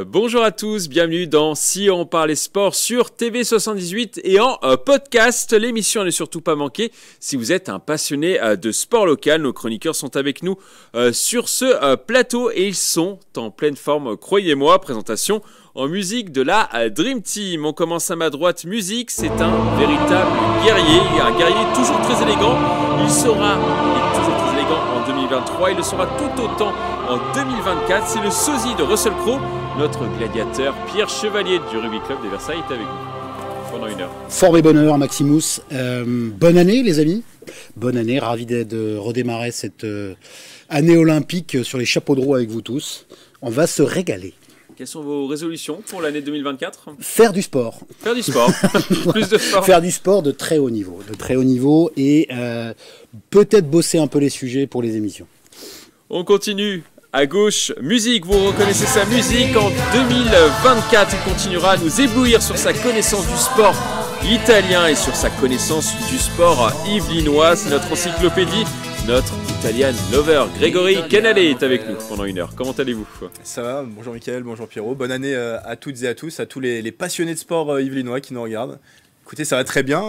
Bonjour à tous, bienvenue dans Si on parlait sport sur TV78 et en podcast. L'émission n'est surtout pas manquée si vous êtes un passionné de sport local. Nos chroniqueurs sont avec nous sur ce plateau et ils sont en pleine forme, croyez-moi. Présentation en musique de la Dream Team. On commence à ma droite. Musique, c'est un véritable guerrier, un guerrier toujours très élégant. Il est toujours très élégant en 2023, il le sera tout autant en 2024. C'est le sosie de Russell Crowe. Notre gladiateur Pierre Chevalier du Rugby Club de Versailles est avec nous pendant une heure. Forme et bonheur, Maximus. Bonne année, les amis. Bonne année, ravi de redémarrer cette année olympique sur les chapeaux de roue avec vous tous. On va se régaler. Quelles sont vos résolutions pour l'année 2024 ? Faire du sport. Faire du sport. Plus de sport. Faire du sport de très haut niveau. Et peut-être bosser un peu les sujets pour les émissions. On continue. À gauche, musique, vous reconnaissez sa musique. En 2024, il continuera à nous éblouir sur sa connaissance du sport italien et sur sa connaissance du sport yvelinois. C'est notre encyclopédie, notre Italian lover. Grégory Canale est avec nous pendant une heure. Comment allez-vous ? Ça va, bonjour Mickaël, bonjour Pierrot. Bonne année à toutes et à tous, à tous les passionnés de sport yvelinois qui nous regardent. Écoutez, ça va très bien.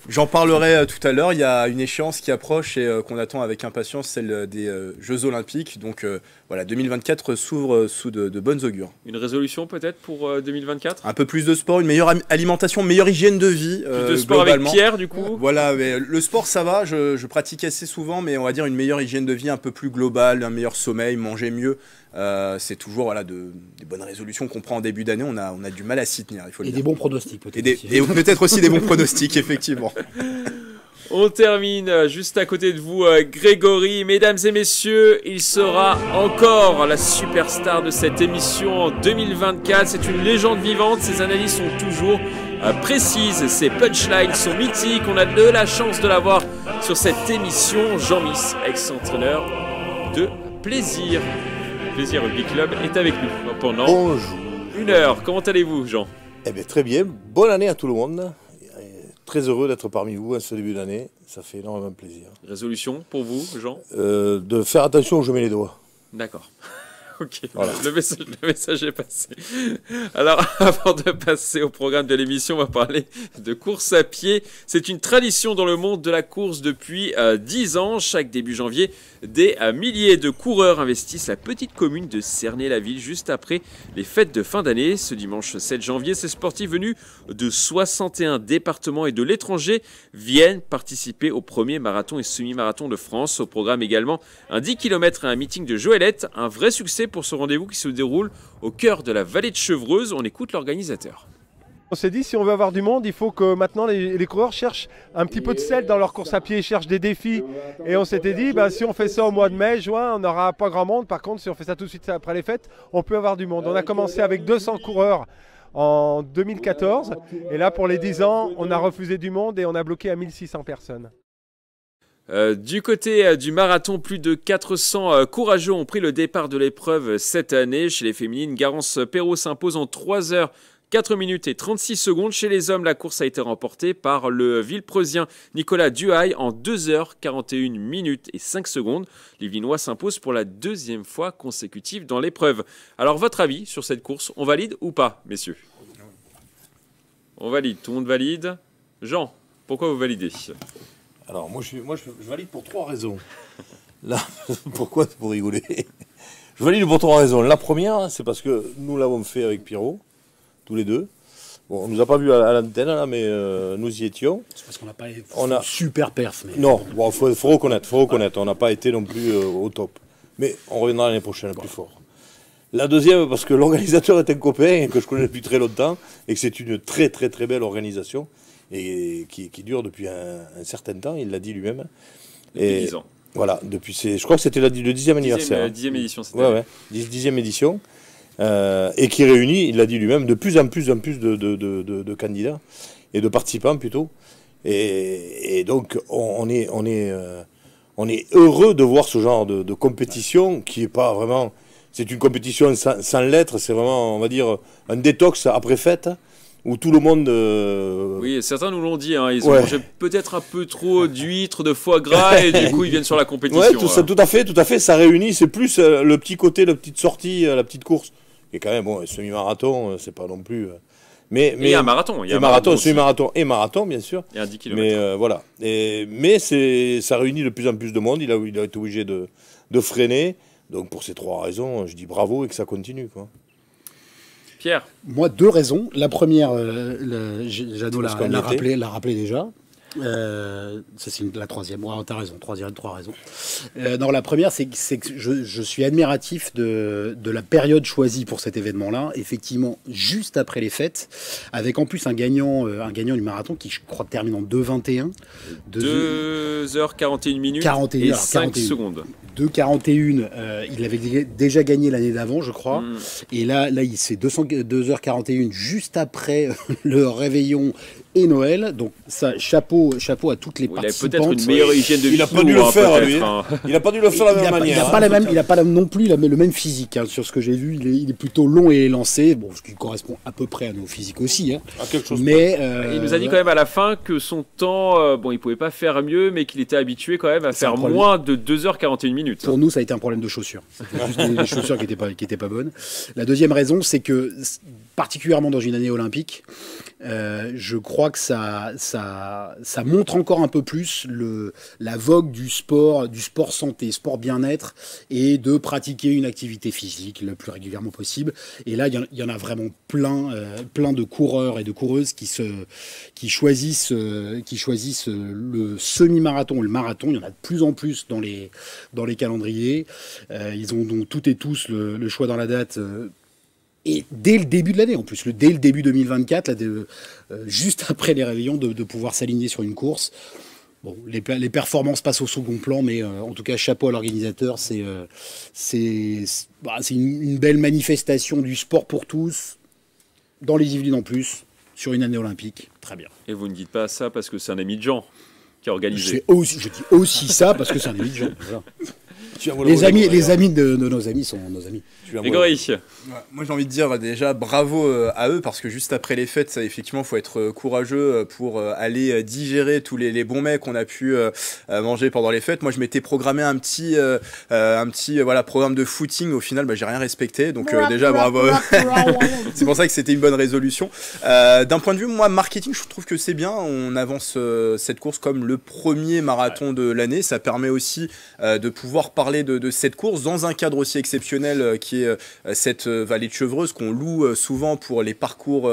J'en parlerai tout à l'heure. Il y a une échéance qui approche et qu'on attend avec impatience, celle des Jeux Olympiques. Donc voilà, 2024 s'ouvre sous de bonnes augures. Une résolution peut-être pour 2024 ? Un peu plus de sport, une meilleure alimentation, meilleure hygiène de vie. Plus de sport avec Pierre du coup ? Voilà, mais le sport ça va, je pratique assez souvent, mais on va dire une meilleure hygiène de vie un peu plus globale, un meilleur sommeil, manger mieux. C'est toujours des bonnes résolutions qu'on prend en début d'année. On a du mal à s'y tenir, il faut le dire. Des bons pronostics peut-être. Et peut-être aussi des bons pronostics, effectivement. On termine juste à côté de vous, Grégory. Mesdames et messieurs, il sera encore la superstar de cette émission en 2024. C'est une légende vivante. Ses analyses sont toujours précises. Ses punchlines sont mythiques. On a de la chance de l'avoir sur cette émission. Jean-Miss, ex-entraîneur de Plaisir. Plaisir Rugby Club est avec nous pendant une heure. Comment allez-vous, Jean ? Eh bien, très bien. Bonne année à tout le monde. Très heureux d'être parmi vous à ce début d'année. Ça fait énormément plaisir. Résolution pour vous, Jean ? De faire attention où je mets les doigts. D'accord. Ok, voilà. le message est passé. Alors, avant de passer au programme de l'émission, on va parler de course à pied. C'est une tradition dans le monde de la course depuis 10 ans. Chaque début janvier, des milliers de coureurs investissent la petite commune de Cernay-la-Ville juste après les fêtes de fin d'année. Ce dimanche 7 janvier, ces sportifs venus de 61 départements et de l'étranger viennent participer au premier marathon et semi-marathon de France. Au programme également un 10 km et un meeting de Joëlette. Un vrai succès pour ce rendez-vous qui se déroule au cœur de la vallée de Chevreuse. On écoute l'organisateur. On s'est dit, si on veut avoir du monde, il faut que maintenant les coureurs cherchent un petit peu de sel dans leur course à pied, ils cherchent des défis. Et on s'était dit, si on fait ça au mois de mai, juin, on n'aura pas grand monde. Par contre, si on fait ça tout de suite après les fêtes, on peut avoir du monde. On a commencé avec 200 coureurs en 2014. Et là, pour les 10 ans, on a refusé du monde et on a bloqué à 1600 personnes. Du côté du marathon, plus de 400 courageux ont pris le départ de l'épreuve cette année. Chez les féminines, Garance Perrault s'impose en 3 heures 4 minutes et 36 secondes. Chez les hommes, la course a été remportée par le Villepreusien Nicolas Duhail en 2 heures 41 minutes et 5 secondes. Les Vinois s'imposent pour la 2e fois consécutive dans l'épreuve. Alors, votre avis sur cette course, on valide ou pas, messieurs ? On valide, tout le monde valide. Jean, pourquoi vous validez ? Alors, moi, je valide pour 3 raisons. Là, pourquoi ? Pour rigoler. Je valide pour 3 raisons. La première, c'est parce que nous l'avons fait avec Pierrot, tous les deux. Bon, on ne nous a pas vus à l'antenne, là, mais nous y étions. C'est parce qu'on n'a pas été super perf. Mais... Non, bon, faut reconnaître. On n'a pas été non plus au top. Mais on reviendra l'année prochaine plus fort. La deuxième, parce que l'organisateur est un copain et que je connais depuis très longtemps et que c'est une très très très belle organisation. Et qui dure depuis un certain temps, il l'a dit lui-même. Depuis 10 ans. Voilà, je crois que c'était le 10e anniversaire. 10e édition, c'était. Ouais, 10e édition. Et qui réunit, il l'a dit lui-même, de plus en plus de candidats et de participants plutôt. Et donc, on est heureux de voir ce genre de compétition qui n'est pas vraiment... C'est une compétition sans lettres, c'est vraiment, on va dire, un détox après fête. Où tout le monde... Oui, certains nous l'ont dit, hein, ils ont mangé peut-être un peu trop d'huîtres, de foie gras, et du coup ils viennent sur la compétition. Ouais, tout à fait, ça réunit, c'est plus le petit côté, la petite sortie, la petite course, Et quand même, bon, un semi-marathon, c'est pas non plus... Mais il y a un marathon. Il y a un marathon, semi-marathon et marathon, bien sûr. Il y a un 10 km. Mais voilà. Mais ça réunit de plus en plus de monde. Il a été obligé de freiner. Donc pour ces 3 raisons, je dis bravo et que ça continue, quoi. Pierre. Moi, 2 raisons. La première, Jeannot l'a rappelé déjà. Ça c'est la troisième. Ouais, t'as raison, 3 raisons. Non, la première, c'est que je suis admiratif de la période choisie pour cet événement-là. Effectivement, juste après les fêtes, avec en plus un gagnant du marathon qui, je crois, termine en 2h21. 2h41 minutes 41, et alors, 5 41. secondes. 2h41, il avait déjà gagné l'année d'avant, je crois. Et là il c'est 2h41 juste après le réveillon et Noël. Donc ça, chapeau à toutes les participantes. Il a peut-être une meilleure hygiène de vie. Il n'a pas dû le faire, lui. Il n'a pas dû le faire de la même manière. Il n'a pas non plus le même physique. Hein. Sur ce que j'ai vu, il est plutôt long et élancé. Bon, ce qui correspond à peu près à nos physiques aussi. Hein. Quelque chose. Mais il nous a dit quand même à la fin que son temps, il pouvait pas faire mieux, mais qu'il était habitué quand même à faire moins de 2h41 minutes. Pour nous, ça a été un problème de chaussures. Juste des chaussures qui étaient pas bonnes. La deuxième raison, c'est que, particulièrement dans une année olympique, je crois que ça montre encore un peu plus la vogue du sport santé, sport bien-être, et de pratiquer une activité physique le plus régulièrement possible. Et là, il y en a vraiment plein de coureurs et de coureuses qui choisissent le semi-marathon ou le marathon. Il y en a de plus en plus dans les calendriers. Ils ont donc toutes et tous le choix dans la date. Et dès le début de l'année, en plus, dès le début 2024, là, juste après les réveillons, de pouvoir s'aligner sur une course. Bon, les performances passent au second plan, mais en tout cas, chapeau à l'organisateur. C'est une belle manifestation du sport pour tous, dans les Yvelines en plus, sur une année olympique. Très bien. Et vous ne dites pas ça parce que c'est un ami de Jean qui a organisé. Je dis aussi ça parce que c'est un ami de Jean. Voilà. Les amis de nos amis sont nos amis. Grégory. Moi j'ai envie de dire déjà bravo à eux parce que juste après les fêtes, ça, effectivement, faut être courageux pour aller digérer tous les bons mets qu'on a pu manger pendant les fêtes. Moi je m'étais programmé un petit programme de footing. Au final, j'ai rien respecté. Donc déjà bravo à eux. C'est pour ça que c'était une bonne résolution. D'un point de vue moi marketing, je trouve que c'est bien. On avance cette course comme le premier marathon de l'année. Ça permet aussi de pouvoir parler de cette course dans un cadre aussi exceptionnel qui est cette vallée de Chevreuse qu'on loue souvent pour les parcours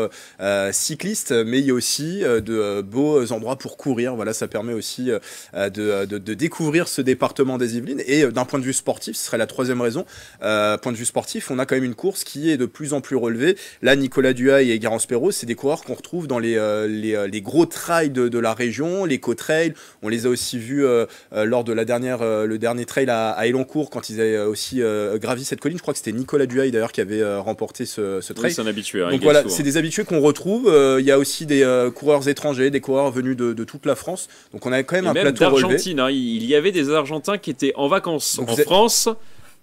cyclistes, mais il y a aussi de beaux endroits pour courir. Voilà, ça permet aussi de découvrir ce département des Yvelines. Et d'un point de vue sportif, ce serait la troisième raison. Point de vue sportif, on a quand même une course qui est de plus en plus relevée. Là, Nicolas Duhail et Garance Perrault, c'est des coureurs qu'on retrouve dans les gros trails de la région, les co-trails. On les a aussi vus lors de le dernier trail à Elancourt quand ils avaient aussi gravi cette colline. Je crois que c'était Nicolas Duhail d'ailleurs qui avait remporté ce trail. Oui, c'est un habitué. Donc voilà, c'est des habitués qu'on retrouve. Il y a aussi des coureurs étrangers, des coureurs venus de toute la France. Donc on a quand même un plateau relevé. D'Argentine, hein, il y avait des Argentins qui étaient en vacances en France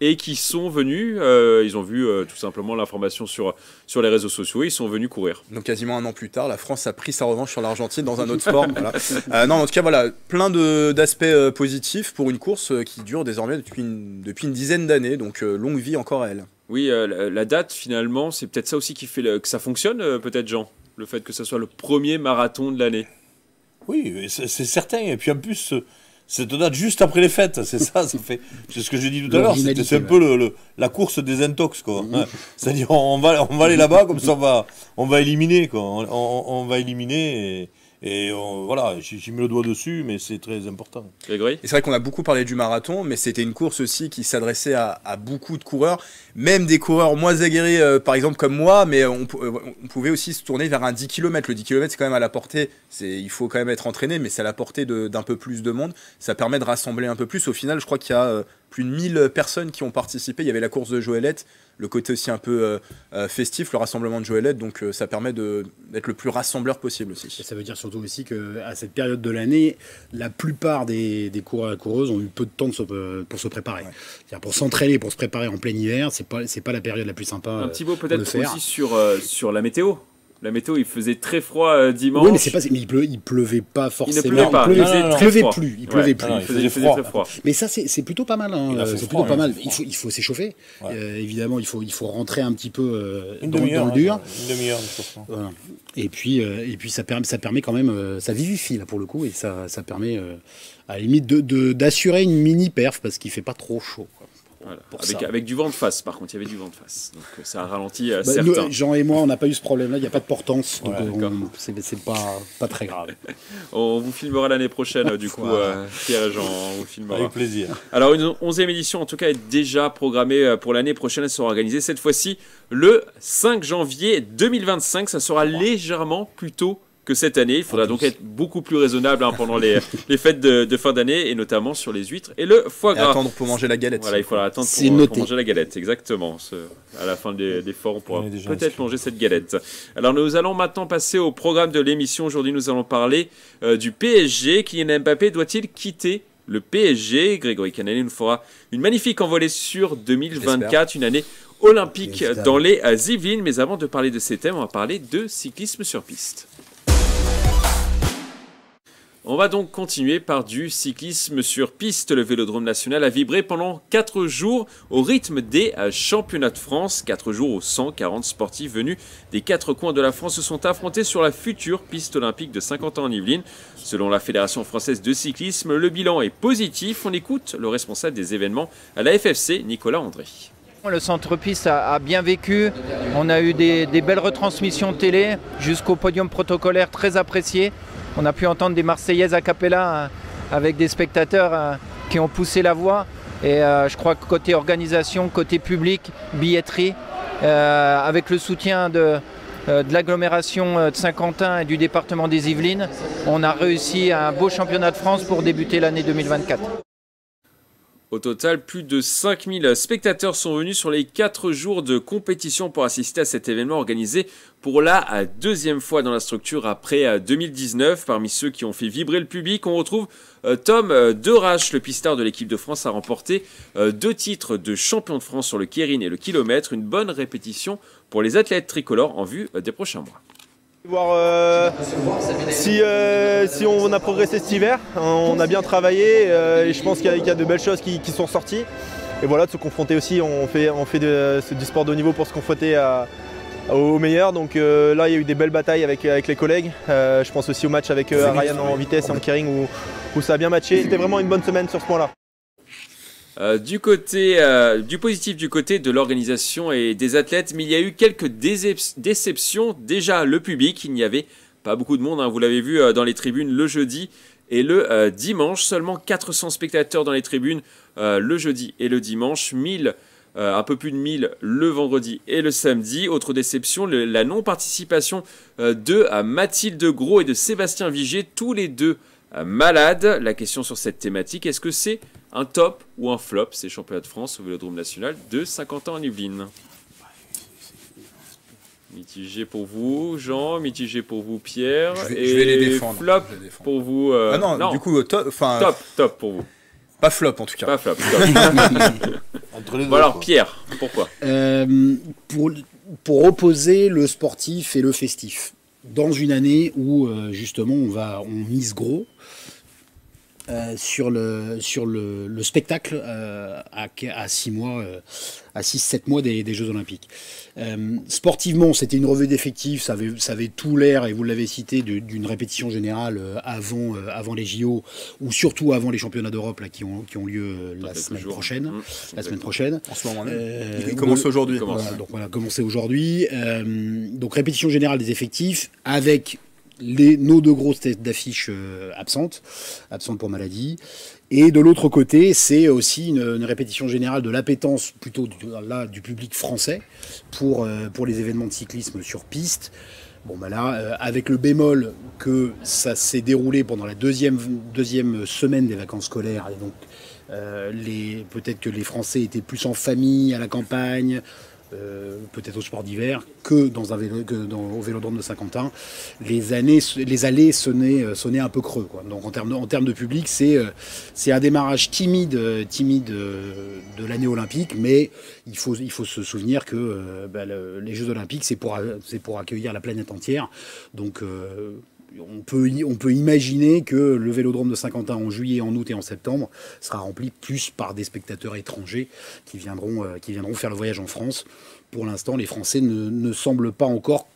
et qui sont venus, ils ont vu tout simplement l'information sur les réseaux sociaux, et ils sont venus courir. Donc quasiment un an plus tard, la France a pris sa revanche sur l'Argentine dans un autre sport. Voilà. Non, en tout cas, voilà, plein d'aspects positifs pour une course qui dure désormais depuis une dizaine d'années, donc longue vie encore à elle. Oui, la date finalement, c'est peut-être ça aussi qui fait que ça fonctionne, peut-être Jean, le fait que ça soit le premier marathon de l'année. Oui, c'est certain, et puis en plus... Cette date juste après les fêtes, c'est ça, c'est ce que j'ai dit tout à l'heure, c'est un peu la course des intox, quoi. C'est-à-dire, on va aller là-bas, comme ça on va éliminer, quoi. On va éliminer voilà, j'ai mis le doigt dessus, mais c'est très important. Grégory ? Et c'est vrai qu'on a beaucoup parlé du marathon, mais c'était une course aussi qui s'adressait à beaucoup de coureurs, même des coureurs moins aguerris, par exemple comme moi, mais on pouvait aussi se tourner vers un 10 km. Le 10 km, c'est quand même à la portée, il faut quand même être entraîné, mais c'est à la portée d'un peu plus de monde. Ça permet de rassembler un peu plus. Au final, je crois qu'il y a plus de 1000 personnes qui ont participé. Il y avait la course de Joëlette, le côté aussi un peu festif, le rassemblement de Joëlette, donc ça permet d'être le plus rassembleur possible aussi. Et ça veut dire surtout aussi qu'à cette période de l'année, la plupart des coureurs et coureuses ont eu peu de temps pour se préparer. Ouais. Pour s'entraîner, pour se préparer en plein hiver, c'est pas la période la plus sympa. Un petit mot peut-être aussi sur la météo. La météo, il faisait très froid dimanche. Oui, mais c'est pas, mais il pleuvait pas forcément. Il ne pleuvait pas. Il faisait très pleuvait froid. plus. Il pleuvait plus. Non, Il faisait très froid. Mais ça, c'est plutôt pas mal. Hein. Il a fait C'est froid, plutôt pas mal. il a fait Il faut s'échauffer. Ouais. Évidemment, il faut rentrer un petit peu Une dans demi-heure. le dur. Une demi-heure de chauffement. Voilà. Et puis ça permet quand même, ça vivifie là pour le coup, et ça permet à la limite d'assurer une mini perf parce qu'il fait pas trop chaud. Quoi. Voilà. Pour ça. Avec du vent de face, par contre, il y avait du vent de face. Donc ça a ralenti Bah, certains. Jean et moi, on n'a pas eu ce problème-là. Il n'y a pas de portance, donc Voilà, c'est pas très grave. On vous filmera l'année prochaine, du coup, Voilà. Pierre et Jean, on vous filmera. Avec plaisir. Alors, une 11e édition, en tout cas, est déjà programmée pour l'année prochaine. Elle sera organisée cette fois-ci le 5 janvier 2025. Ça sera légèrement plus tôt que cette année. Il faudra donc être beaucoup plus raisonnable pendant les fêtes de fin d'année, et notamment sur les huîtres et le foie Et gras. attendre pour manger la galette. Voilà, il faudra attendre C'est pour noté. manger la galette, exactement. À la fin des forts, on pourra On est déjà peut-être inscrit. manger cette galette. Alors, nous allons maintenant passer au programme de l'émission. Aujourd'hui, nous allons parler du PSG. Kylian Mbappé doit-il quitter le PSG? Grégory Canelli nous fera une magnifique envolée sur 2024, une année olympique Évidemment. dans les Yvelines. Mais avant de parler de ces thèmes, on va parler de cyclisme sur piste. On va donc continuer par du cyclisme sur piste. Le Vélodrome national a vibré pendant 4 jours au rythme des championnats de France. 4 jours où 140 sportifs venus des 4 coins de la France se sont affrontés sur la future piste olympique de Saint-Quentin-en-Yvelines. Selon la Fédération française de cyclisme, le bilan est positif. On écoute le responsable des événements à la FFC, Nicolas André. Le centre-piste a bien vécu. On a eu des belles retransmissions télé jusqu'au podium protocolaire très apprécié. On a pu entendre des Marseillaises a cappella avec des spectateurs qui ont poussé la voix. Et je crois que côté organisation, côté public, billetterie, avec le soutien de l'agglomération de Saint-Quentin et du département des Yvelines, on a réussi un beau championnat de France pour débuter l'année 2024. Au total, plus de 5000 spectateurs sont venus sur les 4 jours de compétition pour assister à cet événement organisé pour la 2e fois dans la structure après 2019. Parmi ceux qui ont fait vibrer le public, on retrouve Tom Derache. Le pistard de l'équipe de France a remporté 2 titres de champion de France sur le Keirin et le kilomètre. Une bonne répétition pour les athlètes tricolores en vue des prochains mois. Voir si on a progressé cet hiver, on a bien travaillé et je pense qu'il y a de belles choses qui sont sorties. Et voilà, de se confronter aussi, on fait du sport de haut niveau pour se confronter aux meilleurs. Donc là, il y a eu des belles batailles avec les collègues. Je pense aussi au match avec Ryan en vitesse et en Keirin où ça a bien matché. C'était vraiment une bonne semaine sur ce point-là. Du positif du côté de l'organisation et des athlètes, mais il y a eu quelques déceptions. Déjà, le public, il n'y avait pas beaucoup de monde, hein, vous l'avez vu dans les tribunes le jeudi et le dimanche. Seulement 400 spectateurs dans les tribunes le jeudi et le dimanche, 1000, un peu plus de 1000 le vendredi et le samedi. Autre déception, la non-participation de Mathilde Gros et de Sébastien Vigier, tous les deux malades. La question sur cette thématique, est-ce que c'est un top ou un flop, ces championnats de France au Vélodrome national de Saint-Quentin-en-Yvelines? Mitigé pour vous, Jean, mitigé pour vous, Pierre. Je vais les défendre. Flop Je vais les défendre. pour vous. Ah non, du coup, top pour vous. pas flop en tout cas. Pas flop. Top. Entre les deux. Bon alors, quoi. Pierre, pourquoi? Pour opposer le sportif et le festif, dans une année où justement on mise gros sur le spectacle à 6 mois, à 6-7 mois des Jeux Olympiques. Sportivement, c'était une revue d'effectifs, ça avait tout l'air, et vous l'avez cité, d'une répétition générale avant les JO, ou surtout avant les championnats d'Europe là, qui ont lieu la semaine prochaine. La semaine prochaine. En ce moment même. Il commence aujourd'hui. Commencer aujourd'hui. Donc répétition générale des effectifs avec nos 2 grosses têtes d'affiche absentes pour maladie. Et de l'autre côté, c'est aussi une répétition générale de l'appétence plutôt du public français pour les événements de cyclisme sur piste. Bon bah là, avec le bémol que ça s'est déroulé pendant la deuxième semaine des vacances scolaires, et donc peut-être que les Français étaient plus en famille, à la campagne, peut-être au sport d'hiver, que au Vélodrome de Saint-Quentin, les allées sonnaient un peu creux, quoi. Donc en termes de public, c'est un démarrage timide de l'année olympique, mais il faut se souvenir que les Jeux olympiques, c'est pour accueillir la planète entière. Donc on peut imaginer que le Vélodrome de Saint-Quentin en juillet, en août et en septembre sera rempli plus par des spectateurs étrangers qui viendront faire le voyage en France. Pour l'instant, les Français ne semblent pas encore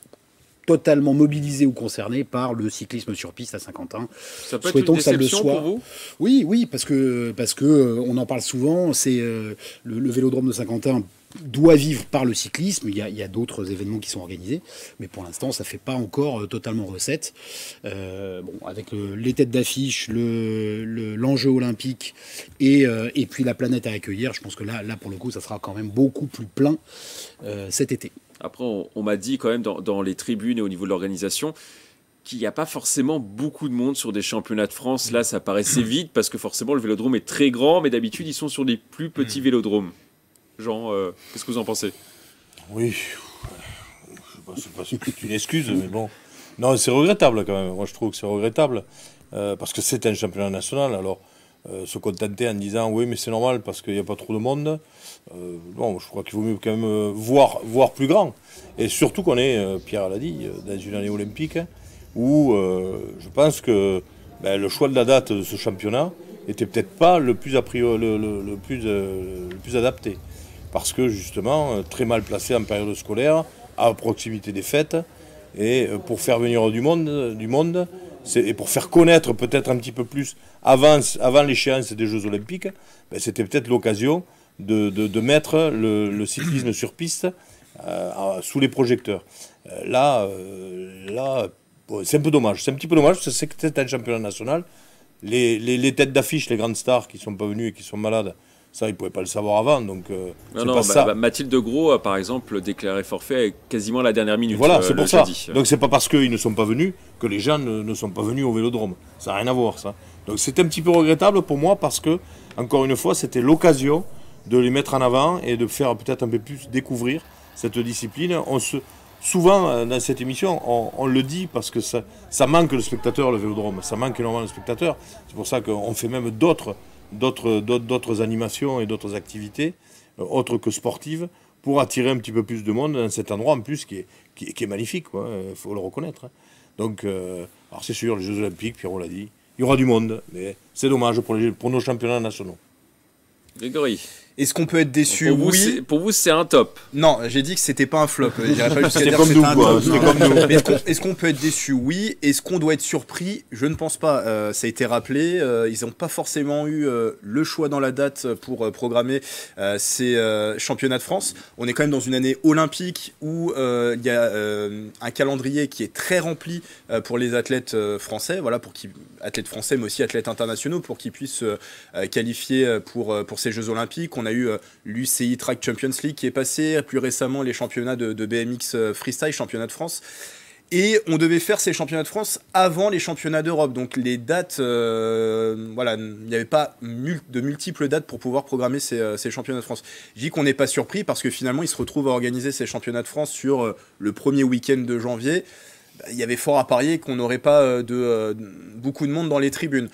totalement mobilisés ou concernés par le cyclisme sur piste à Saint-Quentin. Ça peut être une déception pour vous ? Oui, parce que on en parle souvent. C'est le Vélodrome de Saint-Quentin doit vivre par le cyclisme. Il y a d'autres événements qui sont organisés, mais pour l'instant, ça fait pas encore totalement recette. Avec les têtes d'affiche, l'enjeu olympique et puis la planète à accueillir, je pense que là pour le coup, ça sera quand même beaucoup plus plein cet été. Après, on m'a dit quand même dans les tribunes et au niveau de l'organisation qu'il n'y a pas forcément beaucoup de monde sur des championnats de France. Là, ça paraissait vide parce que forcément, le vélodrome est très grand, mais d'habitude, ils sont sur des plus petits vélodromes. Jean, qu'est-ce que vous en pensez ? Oui, c'est pas une excuse, mais bon. Non, c'est regrettable quand même. Moi, je trouve que c'est regrettable parce que c'est un championnat national. Alors, se contenter en disant oui, mais c'est normal parce qu'il n'y a pas trop de monde. Bon, je crois qu'il vaut mieux quand même voir plus grand. Et surtout qu'on est, Pierre l'a dit, dans une année olympique où je pense que le choix de la date de ce championnat était peut-être pas le plus adapté. Parce que justement, très mal placé en période scolaire, à proximité des fêtes, et pour faire venir du monde, et pour faire connaître peut-être un petit peu plus avant l'échéance des Jeux Olympiques, c'était peut-être l'occasion de mettre le cyclisme sur piste sous les projecteurs. Là, c'est un peu dommage. C'est un petit peu dommage parce que c'est un championnat national. Les têtes d'affiche, les grandes stars qui ne sont pas venues et qui sont malades, ça, ils ne pouvaient pas le savoir avant. Donc, ça. Mathilde Gros, par exemple, déclaré forfait quasiment à la dernière minute. Voilà, c'est pour ça. Jeudi. Donc, c'est pas parce qu'ils ne sont pas venus que les gens ne sont pas venus au vélodrome. Ça n'a rien à voir, ça. Donc, c'est un petit peu regrettable pour moi parce que, encore une fois, c'était l'occasion de les mettre en avant et de faire peut-être un peu plus découvrir cette discipline. Souvent, dans cette émission, on le dit parce que ça manque le spectateur, le vélodrome. Ça manque énormément le spectateur. C'est pour ça qu'on fait même d'autres animations et d'autres activités, autres que sportives, pour attirer un petit peu plus de monde dans cet endroit, en plus, qui est magnifique, il faut le reconnaître. Donc, alors c'est sûr, les Jeux Olympiques, Pierrot l'a dit, il y aura du monde, mais c'est dommage pour nos championnats nationaux. Grégory. Est-ce qu'on peut être déçu ? Oui. Pour vous, c'est un top. Non, j'ai dit que c'était pas un flop. J'irais pas jusqu'à dire comme que nous, c'était un top. Mais est-ce qu'on peut être déçu ? Oui. Est-ce qu'on doit être surpris ? Je ne pense pas. Ça a été rappelé. Ils n'ont pas forcément eu le choix dans la date pour programmer ces championnats de France. On est quand même dans une année olympique où il y a un calendrier qui est très rempli pour les athlètes français. Voilà, athlètes français, mais aussi athlètes internationaux, pour qu'ils puissent qualifier pour ces Jeux olympiques. On a eu l'UCI Track Champions League qui est passé, plus récemment les championnats de BMX Freestyle, championnat de France. Et on devait faire ces championnats de France avant les championnats d'Europe. Donc les dates, il n'y avait pas de multiples dates pour pouvoir programmer ces championnats de France. Je dis qu'on n'est pas surpris parce que finalement, ils se retrouvent à organiser ces championnats de France sur le premier week-end de janvier. Il y avait fort à parier qu'on n'aurait pas beaucoup de monde dans les tribunes.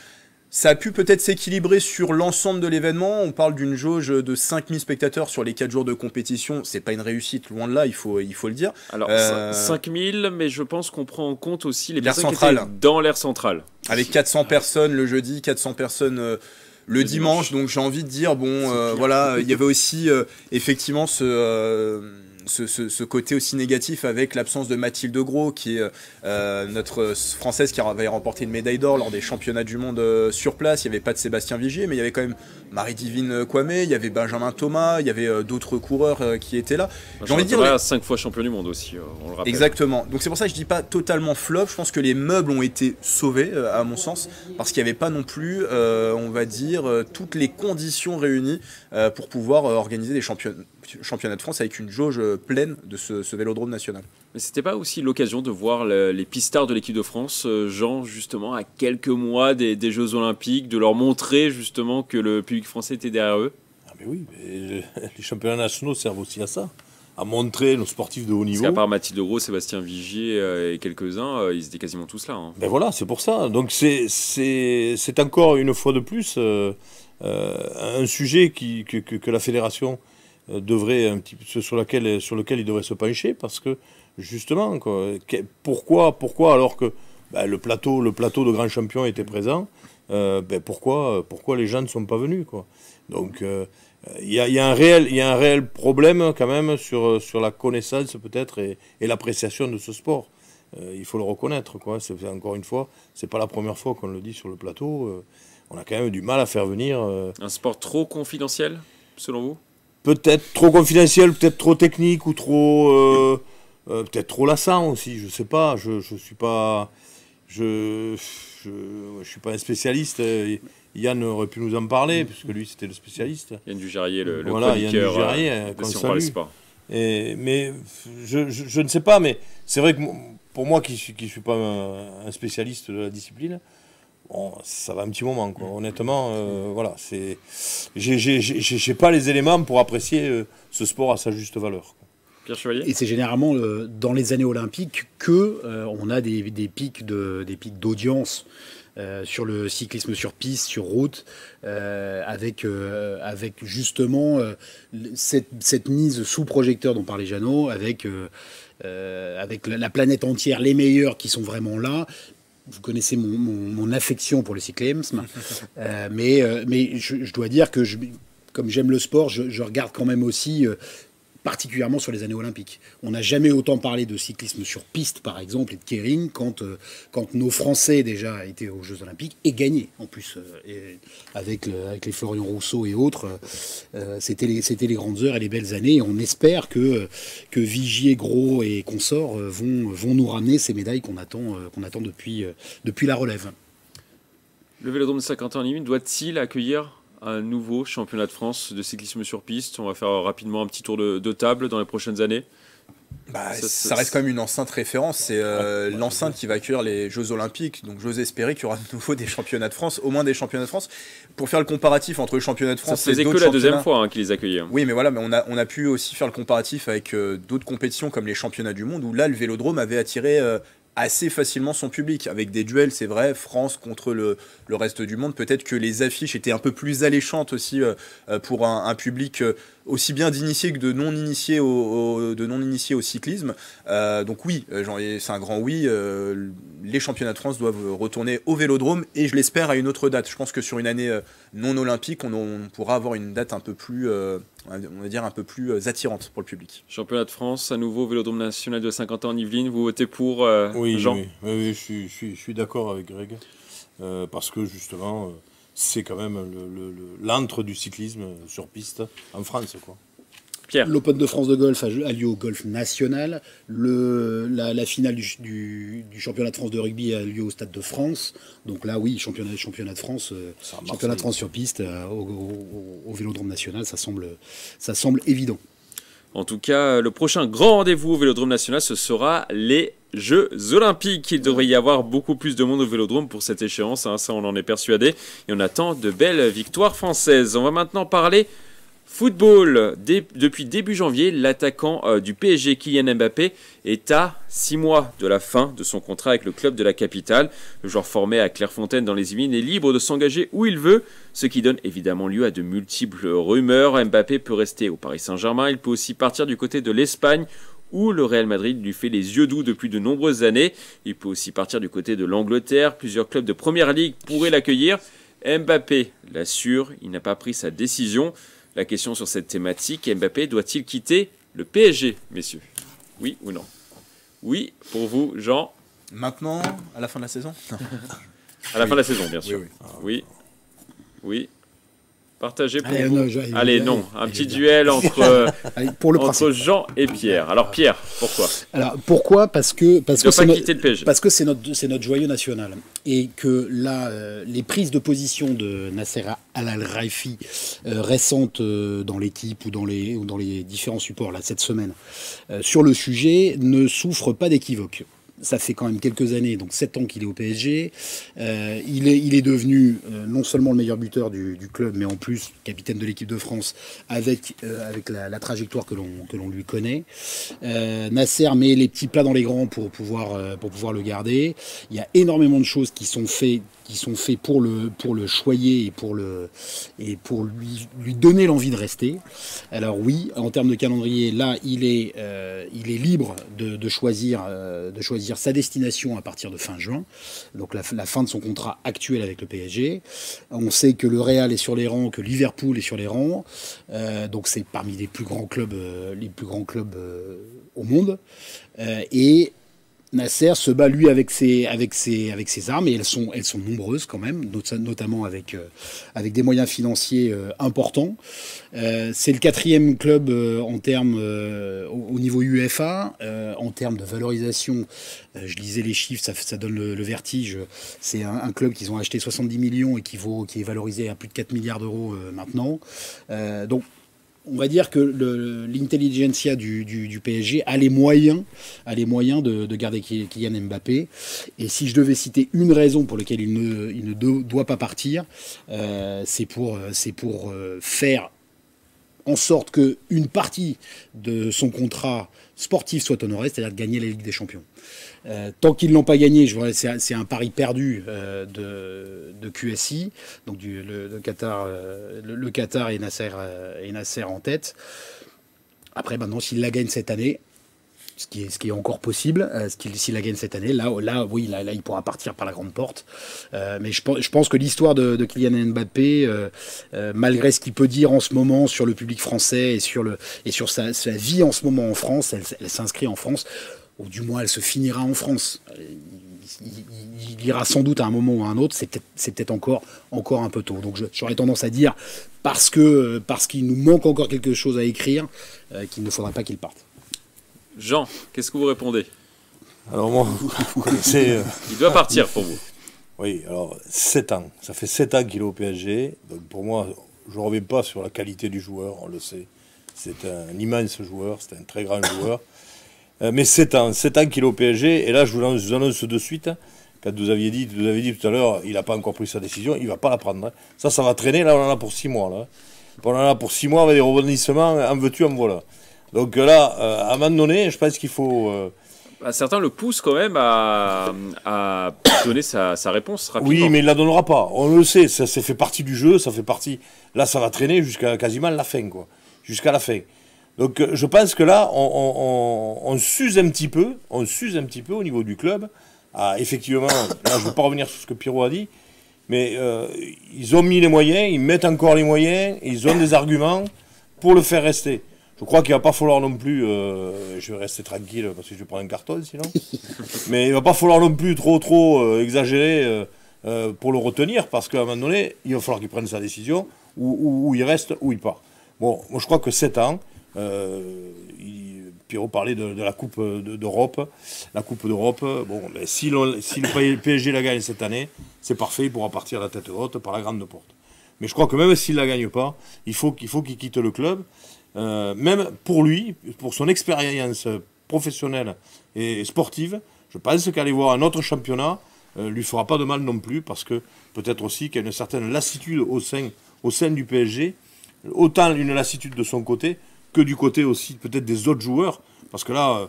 Ça a pu peut-être s'équilibrer sur l'ensemble de l'événement. On parle d'une jauge de 5000 spectateurs sur les 4 jours de compétition. C'est pas une réussite, loin de là, il faut le dire. Alors, 5000, mais je pense qu'on prend en compte aussi les personnes centrale. Qui étaient dans l'aire centrale. Avec 400 personnes le jeudi, 400 personnes le dimanche. Donc j'ai envie de dire, il y avait aussi effectivement ce côté aussi négatif avec l'absence de Mathilde Gros, qui est notre Française qui avait remporté une médaille d'or lors des championnats du monde sur place. Il n'y avait pas de Sébastien Vigier, mais il y avait quand même Marie-Divine Kwame, il y avait Benjamin Thomas, il y avait d'autres coureurs qui étaient là. J'ai envie de dire 5 fois champion du monde aussi, on le rappelle. Exactement. Donc c'est pour ça que je dis pas totalement flop. Je pense que les meubles ont été sauvés, à mon sens, parce qu'il n'y avait pas non plus, on va dire, toutes les conditions réunies pour pouvoir organiser des championnats de France avec une jauge pleine de ce vélodrome national. Mais c'était pas aussi l'occasion de voir les pistards de l'équipe de France, Jean, justement, à quelques mois des Jeux Olympiques, de leur montrer justement que le public français était derrière eux? Ah mais oui, mais les championnats nationaux servent aussi à ça, à montrer nos sportifs de haut niveau. Parce qu'à part Mathilde Gros, Sébastien Vigier et quelques-uns, ils étaient quasiment tous là. Hein. Ben voilà, c'est pour ça. Donc c'est encore une fois de plus un sujet que la fédération devrait un petit peu, sur lequel il devrait se pencher, parce que justement, quoi, pourquoi alors que le plateau de grands champions était présent, pourquoi les gens ne sont pas venus, quoi. Donc il y a un réel problème quand même sur la connaissance peut-être et l'appréciation de ce sport. Il faut le reconnaître, quoi. Encore une fois, c'est pas la première fois qu'on le dit sur le plateau. On a quand même du mal à faire venir. Un sport trop confidentiel, selon vous? Peut-être trop confidentiel, peut-être trop technique ou trop peut-être trop lassant aussi. Je sais pas. Je suis pas un spécialiste. Yann aurait pu nous en parler, puisque lui c'était le spécialiste. Yann Dujarrier, le voilà, chroniqueur Yann Dujarrier, de Si on parle sport. Mais je ne sais pas, mais c'est vrai que pour moi qui suis pas un spécialiste de la discipline, bon, ça va un petit moment, quoi. Honnêtement, voilà, j'ai pas les éléments pour apprécier ce sport à sa juste valeur. Pierre Chevalier. Et c'est généralement dans les années olympiques que on a des pics d'audience sur le cyclisme sur piste, sur route, avec justement cette mise sous projecteur dont parlait Jeannot, avec la planète entière, les meilleurs qui sont vraiment là. Vous connaissez mon affection pour le cyclisme, mais je dois dire que comme j'aime le sport, je regarde quand même aussi particulièrement sur les années olympiques. On n'a jamais autant parlé de cyclisme sur piste, par exemple, et de keirin, quand nos Français déjà étaient aux Jeux olympiques et gagnaient, en plus, avec les Florian Rousseau et autres. C'était les grandes heures et les belles années. Et on espère que Vigier, Gros et consorts vont nous ramener ces médailles qu'on attend depuis la relève. Le Vélodrome de Saint-Quentin-en-Yvelines doit-il accueillir un nouveau championnat de France de cyclisme sur piste? On va faire rapidement un petit tour de table dans les prochaines années. Ça reste quand même une enceinte référence. C'est l'enceinte qui va accueillir les Jeux Olympiques. Donc j'ose espérer qu'il y aura de nouveau des championnats de France, au moins des championnats de France. Pour faire le comparatif entre le championnat de France et d'autres championnats. Ça faisait que la deuxième fois qu'ils les accueillaient. Oui, mais voilà, mais on a pu aussi faire le comparatif avec d'autres compétitions comme les championnats du monde, où là, le Vélodrome avait attiré assez facilement son public, avec des duels, c'est vrai, France contre le reste du monde. Peut-être que les affiches étaient un peu plus alléchantes aussi pour un public aussi bien d'initiés que de non-initiés au cyclisme. Donc oui, c'est un grand oui. Les championnats de France doivent retourner au Vélodrome, et je l'espère à une autre date. Je pense que sur une année non olympique, on pourra avoir une date un peu plus, on va dire un peu plus attirante pour le public. Championnat de France, à nouveau Vélodrome national de Saint-Quentin-en-Yvelines. Vous votez pour Jean? Oui, je suis d'accord avec Greg, parce que justement, c'est quand même l'antre du cyclisme sur piste en France, quoi. Pierre. L'Open de France de golf a lieu au Golf National. La finale du championnat de France de rugby a lieu au Stade de France. Donc là, oui, championnat de France, championnat de France sur piste au Vélodrome National, ça semble évident. En tout cas, le prochain grand rendez-vous au Vélodrome National, ce sera les Jeux Olympiques. Il devrait y avoir beaucoup plus de monde au Vélodrome pour cette échéance, hein, ça on en est persuadé. Et on attend de belles victoires françaises. On va maintenant parler football. Depuis début janvier, l'attaquant du PSG, Kylian Mbappé, est à 6 mois de la fin de son contrat avec le club de la capitale. Le joueur formé à Clairefontaine dans les Yvelines est libre de s'engager où il veut, ce qui donne évidemment lieu à de multiples rumeurs. Mbappé peut rester au Paris Saint-Germain, il peut aussi partir du côté de l'Espagne, où le Real Madrid lui fait les yeux doux depuis de nombreuses années. Il peut aussi partir du côté de l'Angleterre, plusieurs clubs de Première Ligue pourraient l'accueillir. Mbappé l'assure, il n'a pas pris sa décision. La question sur cette thématique, Mbappé doit-il quitter le PSG, messieurs? Oui ou non? Oui, pour vous, Jean? Maintenant, à la fin de la saison? À la fin de la saison, bien sûr. Oui. Oui. Partagez pour vous. Allez, non. Un petit duel entre Jean et Pierre. Alors, Pierre, pourquoi? Alors, pourquoi? Parce que c'est notre joyau national. Et que là, les prises de position de Nasser Al-Khelaifi récentes dans l'équipe ou dans les différents supports là, cette semaine sur le sujet ne souffrent pas d'équivoque. ça fait quand même quelques années, donc 7 ans qu'il est au PSG. Il est devenu non seulement le meilleur buteur du club, mais en plus capitaine de l'équipe de France avec la trajectoire que l'on lui connaît. Nasser met les petits plats dans les grands pour pouvoir le garder. Il y a énormément de choses qui sont faites pour le choyer et pour lui donner l'envie de rester. Alors oui, en termes de calendrier, là, il est libre de choisir sa destination à partir de fin juin. Donc la fin de son contrat actuel avec le PSG. On sait que le Real est sur les rangs, que Liverpool est sur les rangs. Donc c'est parmi les plus grands clubs au monde. Et Nasser se bat lui avec ses armes, et elles sont nombreuses quand même, notamment avec des moyens financiers importants. C'est le 4e club en termes au niveau UEFA, en termes de valorisation. Je lisais les chiffres, ça donne le vertige. C'est un club qu'ils ont acheté 70 millions et qui est valorisé à plus de 4 milliards d'euros maintenant. Donc on va dire que l'intelligentsia du PSG a les moyens de garder Kylian Mbappé. Et si je devais citer une raison pour laquelle il ne doit pas partir, c'est pour faire en sorte qu'une partie de son contrat sportif soit honorée, c'est-à-dire de gagner la Ligue des Champions. Tant qu'ils ne l'ont pas gagné, c'est un pari perdu de QSI, donc le Qatar et Nasser en tête. Après, maintenant, s'il la gagne cette année, ce qui est encore possible, s'il la gagne cette année, là, il pourra partir par la grande porte. Mais je pense que l'histoire de Kylian Mbappé, malgré ce qu'il peut dire en ce moment sur le public français et sur sa vie en ce moment en France, elle s'inscrit en France. Ou du moins elle se finira en France. Il ira sans doute à un moment ou à un autre, c'est peut-être encore un peu tôt. Donc j'aurais tendance à dire, parce qu'il nous manque encore quelque chose à écrire, qu'il ne faudra pas qu'il parte. Jean, qu'est-ce que vous répondez? Alors moi, vous connaissez... Il doit partir pour vous. Oui, alors 7 ans. Ça fait 7 ans qu'il est au PSG. Donc pour moi, je ne reviens pas sur la qualité du joueur, on le sait. C'est un immense joueur, c'est un très grand joueur. Mais 7 ans qu'il est au PSG, et là je vous annonce de suite, quand vous avez dit tout à l'heure, il n'a pas encore pris sa décision, il ne va pas la prendre. Hein. Ça va traîner, là on en a pour 6 mois. Là. On en a pour 6 mois avec des rebondissements, en veux-tu, en voilà. Donc là, à un moment donné, je pense qu'il faut... Certains le poussent quand même à donner sa réponse rapidement. Oui, mais il ne la donnera pas, on le sait, ça fait partie du jeu, ça fait partie... Là ça va traîner jusqu'à quasiment la fin, quoi. Jusqu'à la fin. Donc je pense que là, on s'use un petit peu au niveau du club. Effectivement, là, je ne veux pas revenir sur ce que Pierrot a dit, mais ils ont mis les moyens, ils mettent encore les moyens, ils ont des arguments pour le faire rester. Je crois qu'il ne va pas falloir non plus, je vais rester tranquille parce que je vais prendre un carton sinon, mais il ne va pas falloir non plus trop exagérer pour le retenir, parce qu'à un moment donné, il va falloir qu'il prenne sa décision, où il reste, où il part. Bon, moi je crois que 7 ans, Pierrot parlait de la Coupe d'Europe. La Coupe d'Europe, bon, ben, si le PSG la gagne cette année, c'est parfait, il pourra partir la tête haute par la grande porte. Mais je crois que même s'il ne la gagne pas, il faut qu'il quitte le club. Même pour lui, pour son expérience professionnelle et sportive, je pense qu'aller voir un autre championnat lui fera pas de mal non plus, parce que peut-être aussi qu'il y a une certaine lassitude au sein du PSG, autant une lassitude de son côté que du côté aussi peut-être des autres joueurs, parce que là,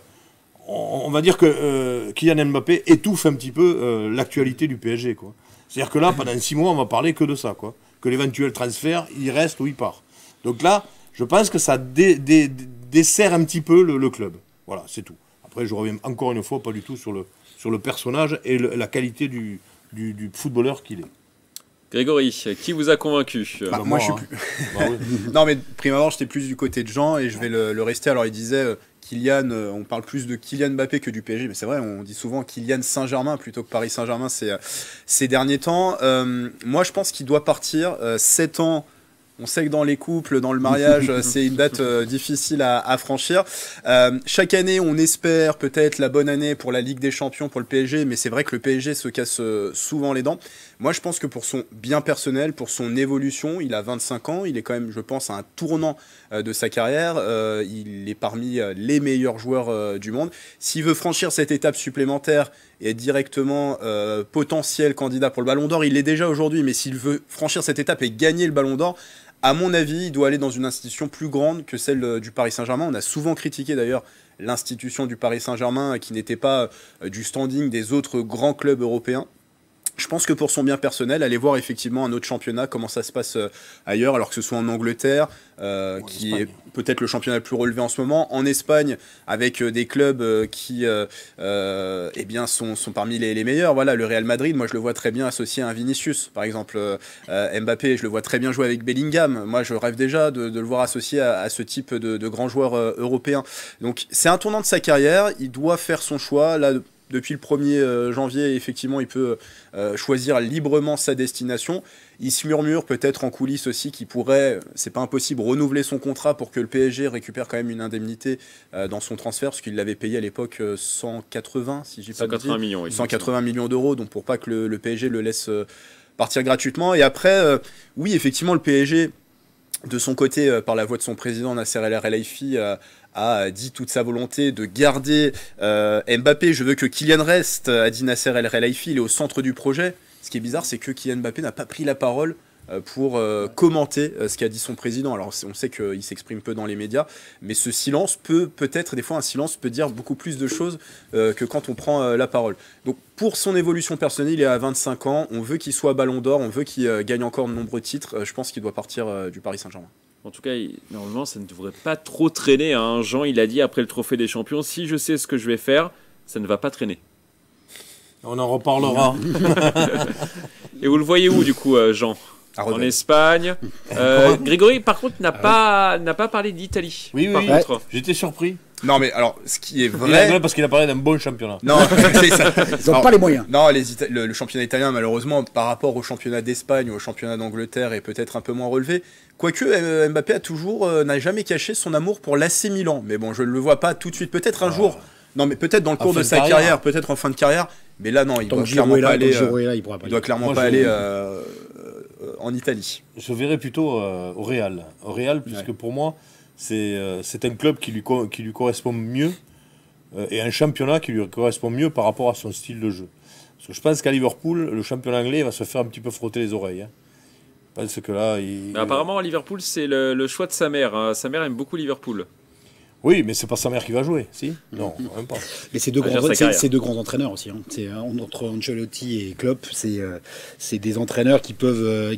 on va dire que Kylian Mbappé étouffe un petit peu l'actualité du PSG, quoi. C'est-à-dire que là, pendant 6 mois, on va parler que de ça, quoi. Que l'éventuel transfert, il reste ou il part. Donc là, je pense que ça dessert un petit peu le club. Voilà, c'est tout. Après, je reviens encore une fois pas du tout sur le personnage et la qualité du footballeur qu'il est. Grégory, qui vous a convaincu? Moi, je suis plus. Non, mais prime abord, j'étais plus du côté de Jean et je vais le rester. Alors, il disait Kylian, on parle plus de Kylian Mbappé que du PSG, mais c'est vrai, on dit souvent Kylian Saint-Germain plutôt que Paris Saint-Germain ces derniers temps. Moi, je pense qu'il doit partir. 7 ans, On sait que dans les couples, dans le mariage, c'est une date difficile à franchir. Chaque année, on espère peut-être la bonne année pour la Ligue des Champions, pour le PSG, mais c'est vrai que le PSG se casse souvent les dents. Moi, je pense que pour son bien personnel, pour son évolution, il a 25 ans, il est quand même, je pense, à un tournant de sa carrière. Il est parmi les meilleurs joueurs du monde. S'il veut franchir cette étape supplémentaire et être directement potentiel candidat pour le Ballon d'Or, il l'est déjà aujourd'hui, mais s'il veut franchir cette étape et gagner le Ballon d'Or, à mon avis, il doit aller dans une institution plus grande que celle du Paris Saint-Germain. On a souvent critiqué d'ailleurs l'institution du Paris Saint-Germain qui n'était pas du standing des autres grands clubs européens. Je pense que pour son bien personnel, aller voir effectivement un autre championnat, comment ça se passe ailleurs, alors que ce soit en Angleterre, qui est peut-être le championnat le plus relevé en ce moment, en Espagne, avec des clubs qui eh bien sont parmi les meilleurs. Voilà, le Real Madrid, moi je le vois très bien associé à un Vinicius, par exemple. Mbappé, je le vois très bien jouer avec Bellingham. Moi, je rêve déjà de le voir associé à ce type de grands joueurs européens. Donc, c'est un tournant de sa carrière. Il doit faire son choix. Là, depuis le 1er janvier, effectivement, il peut choisir librement sa destination. Il se murmure peut-être en coulisses aussi qu'il pourrait, c'est pas impossible, renouveler son contrat pour que le PSG récupère quand même une indemnité dans son transfert, parce qu'il l'avait payé à l'époque 180, si j'ai pas de 180 millions, oui, 180 millions d'euros, donc pour pas que le PSG le laisse partir gratuitement. Et après, oui, effectivement, le PSG, de son côté, par la voix de son président Nasser El Khelaifi, a dit toute sa volonté de garder Mbappé. Je veux que Kylian reste, a dit Nasser El Khelaifi. Il est au centre du projet. Ce qui est bizarre, c'est que Kylian Mbappé n'a pas pris la parole pour commenter ce qu'a dit son président. Alors on sait qu'il s'exprime peu dans les médias, mais ce silence peut-être, des fois un silence peut dire beaucoup plus de choses que quand on prend la parole. Donc pour son évolution personnelle, il est à 25 ans, on veut qu'il soit Ballon d'Or, on veut qu'il gagne encore de nombreux titres. Je pense qu'il doit partir du Paris Saint-Germain. En tout cas, normalement, ça ne devrait pas trop traîner. Hein. Jean, il a dit après le Trophée des Champions, si je sais ce que je vais faire, ça ne va pas traîner. On en reparlera. Et vous le voyez où, du coup, Jean ? En Espagne. Grégory, par contre, n'a pas parlé d'Italie. Oui, par contre. J'étais surpris. Non, mais alors, ce qui est vrai. Il a gueule parce qu'il a parlé d'un bon championnat. Non, c'est ça. Ils n'ont pas les moyens. Non, le championnat italien, malheureusement, par rapport au championnat d'Espagne ou au championnat d'Angleterre, est peut-être un peu moins relevé. Quoique, Mbappé n'a jamais caché son amour pour l'AC Milan. Mais bon, je ne le vois pas tout de suite. Peut-être un jour. Non, mais peut-être dans le cours de sa carrière, peut-être en fin de carrière. Mais là, non, il doit clairement pas aller. Il doit clairement pas aller en Italie. Je verrais plutôt au Real. Au Real, puisque pour moi, c'est un club qui lui correspond mieux et un championnat qui lui correspond mieux par rapport à son style de jeu. Parce que je pense qu'à Liverpool, le championnat anglais va se faire un petit peu frotter les oreilles. Hein. Je pense que là, apparemment, à Liverpool, c'est le choix de sa mère. Hein. Sa mère aime beaucoup Liverpool. Oui, mais c'est pas sa mère qui va jouer, si? Non, même pas. Mais c'est deux grands entraîneurs aussi. Hein. Entre Ancelotti et Klopp, c'est des entraîneurs qui peuvent,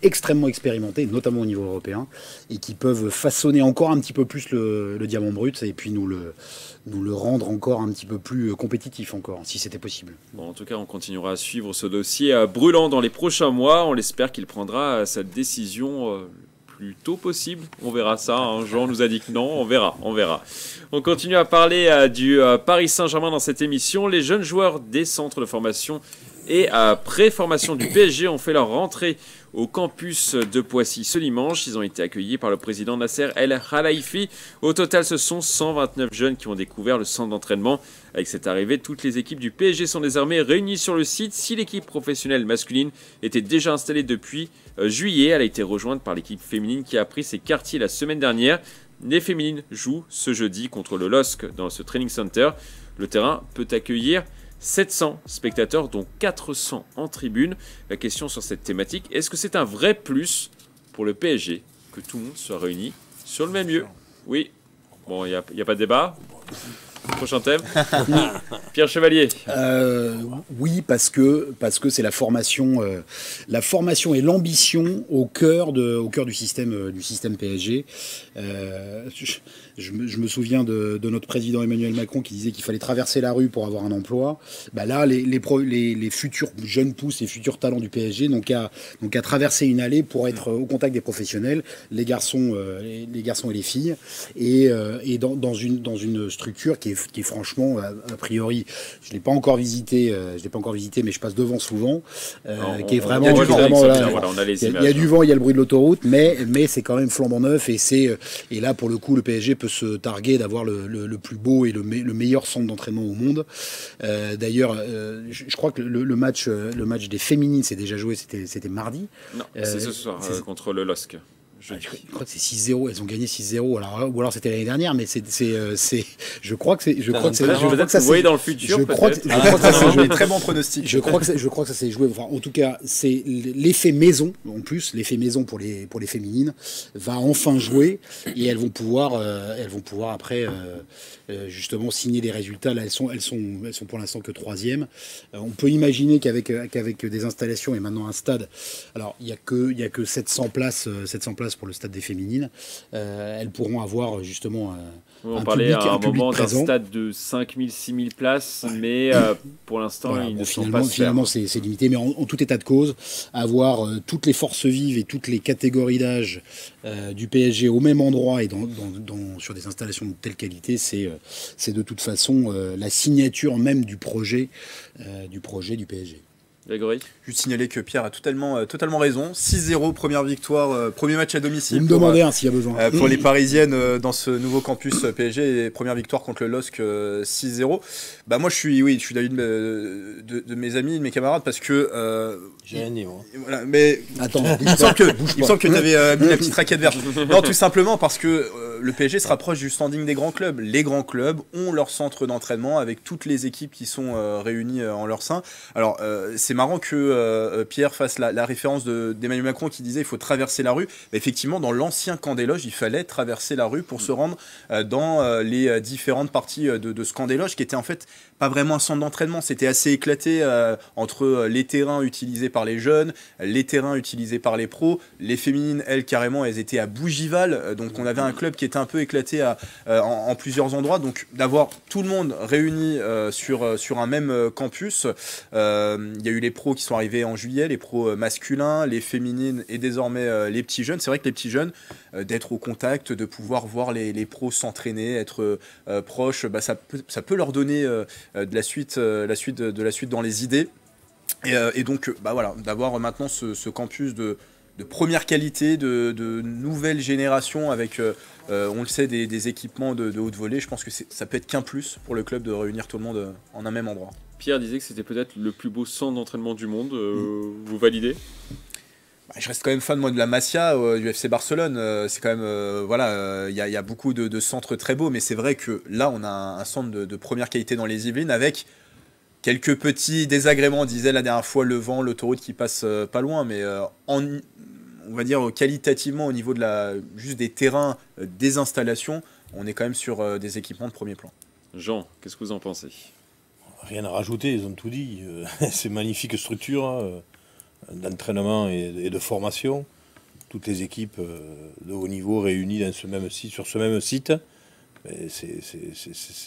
extrêmement expérimentés, notamment au niveau européen, et qui peuvent façonner encore un petit peu plus le diamant brut, et puis nous le rendre encore un petit peu plus compétitif encore, si c'était possible. Bon, en tout cas, on continuera à suivre ce dossier brûlant dans les prochains mois. On l'espère qu'il prendra sa décision plus tôt possible. On verra ça. Hein. Jean nous a dit que non. On verra. On continue à parler du Paris Saint-Germain dans cette émission. Les jeunes joueurs des centres de formation et pré-formation du PSG ont fait leur rentrée au campus de Poissy ce dimanche. Ils ont été accueillis par le président Nasser El Khelaifi. Au total, ce sont 129 jeunes qui ont découvert le centre d'entraînement. Avec cette arrivée, toutes les équipes du PSG sont désormais réunies sur le site. Si l'équipe professionnelle masculine était déjà installée depuis juillet, elle a été rejointe par l'équipe féminine qui a pris ses quartiers la semaine dernière. Les féminines jouent ce jeudi contre le LOSC dans ce training center. Le terrain peut accueillir 700 spectateurs, dont 400 en tribune. La question sur cette thématique, est-ce que c'est un vrai plus pour le PSG que tout le monde soit réuni sur le même lieu? Oui. Bon, il n'y a pas de débat. Prochain thème. Pierre Chevalier. Oui, parce que c'est la formation et l'ambition au cœur du système PSG. Je me souviens de notre président Emmanuel Macron qui disait qu'il fallait traverser la rue pour avoir un emploi. Bah là, les futurs jeunes pousses et futurs talents du PSG n'ont qu'à traverser une allée pour être au contact des professionnels, les garçons et les filles, et dans une structure qui est est franchement, a priori, je l'ai pas encore visité, mais je passe devant souvent, qui est vraiment, il y a du vent, voilà, voilà, on a les il images. y a du vent, il y a le bruit de l'autoroute, mais c'est quand même flambant neuf et là pour le coup le PSG peut se targuer d'avoir le plus beau et le meilleur centre d'entraînement au monde. D'ailleurs, je crois que le match des féminines s'est déjà joué, c'était mardi. Non, c'est ce soir contre le LOSC. Je crois que c'est 6-0, elles ont gagné 6-0, ou alors c'était l'année dernière, mais je crois que ça vous voyez dans le futur, je crois que ça s'est joué. Très bon pronostic. Je crois que ça s'est joué, enfin, en tout cas, c'est l'effet maison, en plus, l'effet maison pour les féminines, va enfin jouer, et elles vont pouvoir après, justement, signer des résultats. Là, elles sont pour l'instant que 3e. On peut imaginer qu'avec des installations et maintenant un stade, alors, il y a que 700 places pour le stade des féminines, elles pourront avoir justement on parlait à un moment d'un stade de 5000, 6000 places, mais pour l'instant, voilà, ils ne sont pas finalement, c'est limité, mais en tout état de cause, avoir toutes les forces vives et toutes les catégories d'âge du PSG au même endroit et sur des installations de telle qualité, c'est de toute façon la signature même du projet du PSG. Grégory ? Juste signaler que Pierre a totalement raison. 6-0, première victoire, premier match à domicile. Vous me demandez s'il y a besoin. Pour les Parisiennes dans ce nouveau campus PSG, et première victoire contre le LOSC 6-0. Bah moi je suis d'avis de mes amis, de mes camarades parce que j'ai rien dit moi. Voilà, mais attends, il me semble que tu avais mis la petite raquette verte. Non, tout simplement parce que le PSG se rapproche du standing des grands clubs. Les grands clubs ont leur centre d'entraînement avec toutes les équipes qui sont réunies en leur sein. Alors c'est marrant que Pierre fasse la référence d'Emmanuel Macron qui disait il faut traverser la rue. Mais effectivement, dans l'ancien camp des loges, il fallait traverser la rue pour se rendre dans les différentes parties de ce camp des loges qui était en fait pas vraiment un centre d'entraînement. C'était assez éclaté entre les terrains utilisés par les jeunes, les terrains utilisés par les pros. Les féminines, elles, carrément, elles étaient à Bougival. Donc on avait un club qui était un peu éclaté en plusieurs endroits. Donc d'avoir tout le monde réuni sur un même campus, il y a eu les pros qui sont arrivés en juillet, les pros masculins, les féminines et désormais les petits jeunes. C'est vrai que les petits jeunes, d'être au contact, de pouvoir voir les pros s'entraîner, être proches, ça peut leur donner de la suite dans les idées. Et donc, voilà, d'avoir maintenant ce campus de première qualité, de nouvelle génération avec, on le sait, des équipements de haute volée. Je pense que ça peut être qu'un plus pour le club de réunir tout le monde en un même endroit. Pierre disait que c'était peut-être le plus beau centre d'entraînement du monde. Vous validez ? Je reste quand même fan, moi, de la Masia, du FC Barcelone. C'est quand même, il y a beaucoup de centres très beaux, mais c'est vrai que là, on a un centre de première qualité dans les Yvelines avec quelques petits désagréments. On disait la dernière fois le vent, l'autoroute qui passe pas loin, mais on va dire qualitativement au niveau juste des terrains, des installations, on est quand même sur des équipements de premier plan. Jean, qu'est-ce que vous en pensez ? Rien à rajouter, ils ont tout dit. C'est une magnifique structure d'entraînement et de formation. Toutes les équipes de haut niveau réunies sur ce même site.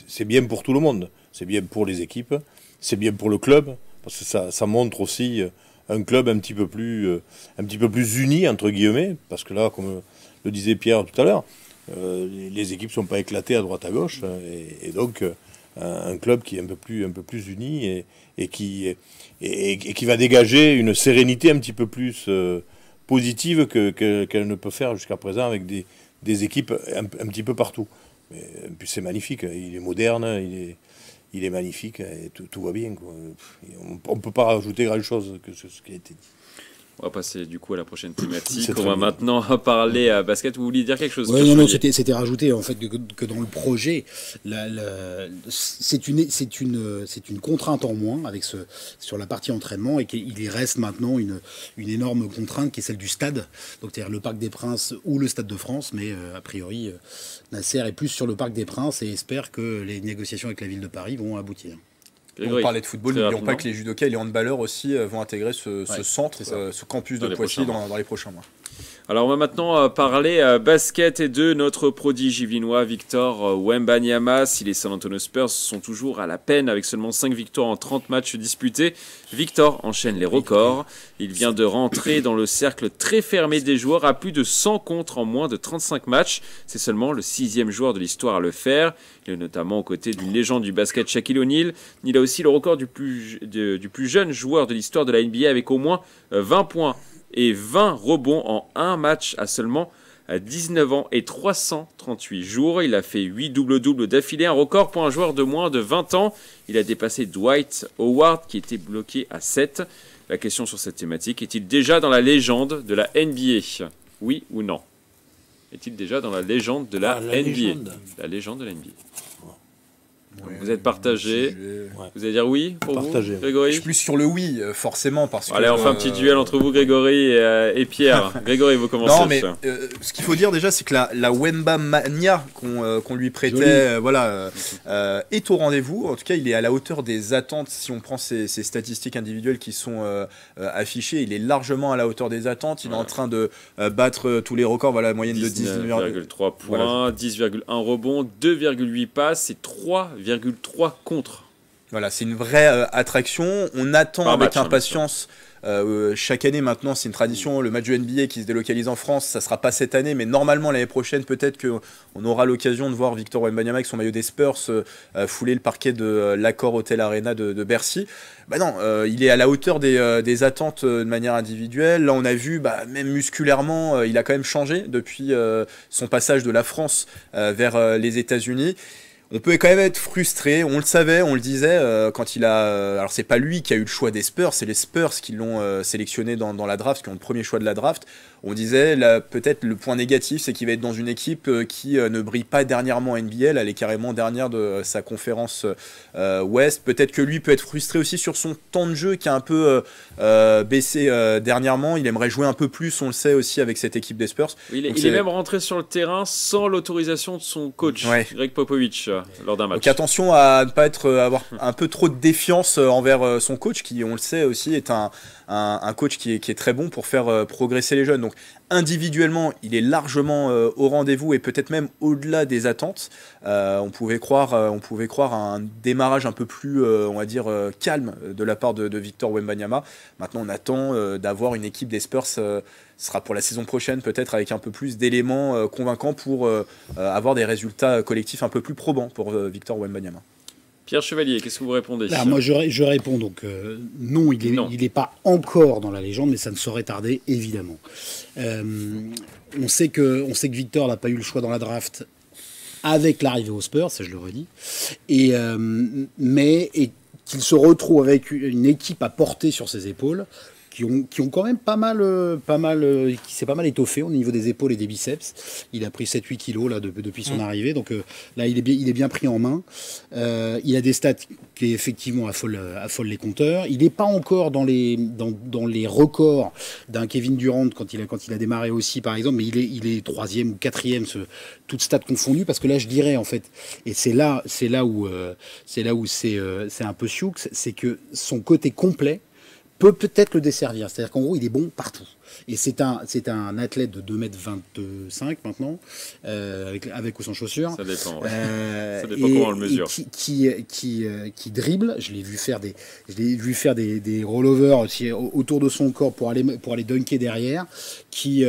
C'est bien pour tout le monde. C'est bien pour les équipes, c'est bien pour le club, parce que ça montre aussi un club un petit peu plus uni, entre guillemets, parce que là, comme le disait Pierre tout à l'heure, les équipes ne sont pas éclatées à droite à gauche, et donc un club qui est un peu plus uni et qui va dégager une sérénité un petit peu plus positive qu'elle ne peut faire jusqu'à présent avec des équipes un petit peu partout. Mais puis c'est magnifique, il est moderne, il est magnifique, et tout va bien, quoi. On ne peut pas rajouter grand-chose que ce qui a été dit. On va passer du coup à la prochaine thématique. On va maintenant parler à basket. Vous vouliez dire quelque chose ? Non, c'était rajouté en fait que dans le projet, c'est une contrainte en moins sur la partie entraînement et qu'il y reste maintenant une énorme contrainte qui est celle du stade. Donc c'est-à-dire le Parc des Princes ou le Stade de France, mais a priori Nasser est plus sur le Parc des Princes et espère que les négociations avec la ville de Paris vont aboutir. On parlait de football, n'oublions pas que les judokas et les handballeurs aussi vont intégrer ce centre, ce campus de Poissy dans les prochains mois. Alors on va maintenant parler basket et de notre prodige yvelinois Victor Wembanyama. Si les San Antonio Spurs sont toujours à la peine avec seulement 5 victoires en 30 matchs disputés, Victor enchaîne les records. Il vient de rentrer dans le cercle très fermé des joueurs à plus de 100 contres en moins de 35 matchs. C'est seulement le 6e joueur de l'histoire à le faire. Il est notamment aux côtés d'une légende du basket, Shaquille O'Neal. Il a aussi le record du plus jeune joueur de l'histoire de la NBA avec au moins 20 points et 20 rebonds en un match à seulement 19 ans et 338 jours. Il a fait 8 double-doubles d'affilée, un record pour un joueur de moins de 20 ans. Il a dépassé Dwight Howard qui était bloqué à 7. La question sur cette thématique, est-il déjà dans la légende de la NBA? Oui ou non? Est-il déjà dans la légende de la NBA? Légende. La légende de la NBA. Vous êtes partagé. Ouais. Vous allez dire oui pour Partagé. vous, Grégory? Je suis plus sur le oui, forcément, parce que... Allez, on fait un petit duel entre vous, Grégory et Pierre. Grégory, vous commencez. Non, mais ce qu'il faut dire déjà, c'est que la Wemba Mania qu'on lui prêtait est au rendez-vous. En tout cas, il est à la hauteur des attentes. Si on prend ses statistiques individuelles qui sont affichées, il est largement à la hauteur des attentes. Il est en train de battre tous les records. Voilà, moyenne de 19,3 points, voilà. 10,1 rebonds, 2,8 passes et 3,3 contre. Voilà, c'est une vraie attraction. On attend Par avec match, impatience. Chaque année maintenant, c'est une tradition, le match de NBA qui se délocalise en France, ça sera pas cette année, mais normalement l'année prochaine, peut-être qu'on aura l'occasion de voir Victor Wembanyama avec son maillot des Spurs fouler le parquet de l'Accor Hotel Arena de Bercy. Bah non, il est à la hauteur des attentes de manière individuelle. Là, on a vu, même musculairement, il a quand même changé depuis son passage de la France vers les États-Unis. On peut quand même être frustré, on le savait, on le disait, quand il a... alors c'est pas lui qui a eu le choix des Spurs, c'est les Spurs qui l'ont sélectionné dans la draft, qui ont le premier choix de la draft. On disait, là, peut-être le point négatif, c'est qu'il va être dans une équipe qui ne brille pas dernièrement en NBA, elle est carrément dernière de sa conférence Ouest. Peut-être que lui peut être frustré aussi sur son temps de jeu qui a un peu baissé dernièrement. Il aimerait jouer un peu plus, on le sait aussi, avec cette équipe des Spurs. Il est même rentré sur le terrain sans l'autorisation de son coach, Greg Popovich, lors d'un match. Donc attention à ne pas avoir un peu trop de défiance envers son coach, qui, on le sait aussi, est un coach qui est très bon pour faire progresser les jeunes. Donc individuellement, il est largement au rendez-vous et peut-être même au-delà des attentes. On pouvait croire à un démarrage un peu plus, on va dire, calme de la part de Victor Wembanyama. Maintenant, on attend d'avoir une équipe des Spurs. Sera pour la saison prochaine peut-être avec un peu plus d'éléments convaincants pour avoir des résultats collectifs un peu plus probants pour Victor Wembanyama. Pierre Chevalier, qu'est-ce que vous répondez? Alors, moi, je réponds donc non, il n'est pas encore dans la légende, mais ça ne saurait tarder, évidemment. On sait que Victor n'a pas eu le choix dans la draft avec l'arrivée aux Spurs, ça je le redis, mais qu'il se retrouve avec une équipe à porter sur ses épaules, qui ont quand même qui s'est pas mal étoffé au niveau des épaules et des biceps. Il a pris 7-8 kilos là, depuis son arrivée, donc là il est bien pris en main. Il a des stats qui effectivement affolent les compteurs. Il n'est pas encore dans les records d'un Kevin Durant quand il a démarré aussi par exemple, mais il est 3e ou 4e, toutes stats confondues, parce que là je dirais en fait, et c'est là où c'est un peu sioux, c'est que son côté complet peut-être le desservir. C'est-à-dire qu'en gros, il est bon partout. Et c'est un athlète de 2,25 m maintenant, avec ou sans chaussures. Ça dépend, ouais. Ça dépend comment on le mesure. Qui dribble. Je l'ai vu faire des rollovers aussi autour de son corps pour aller dunker derrière, qui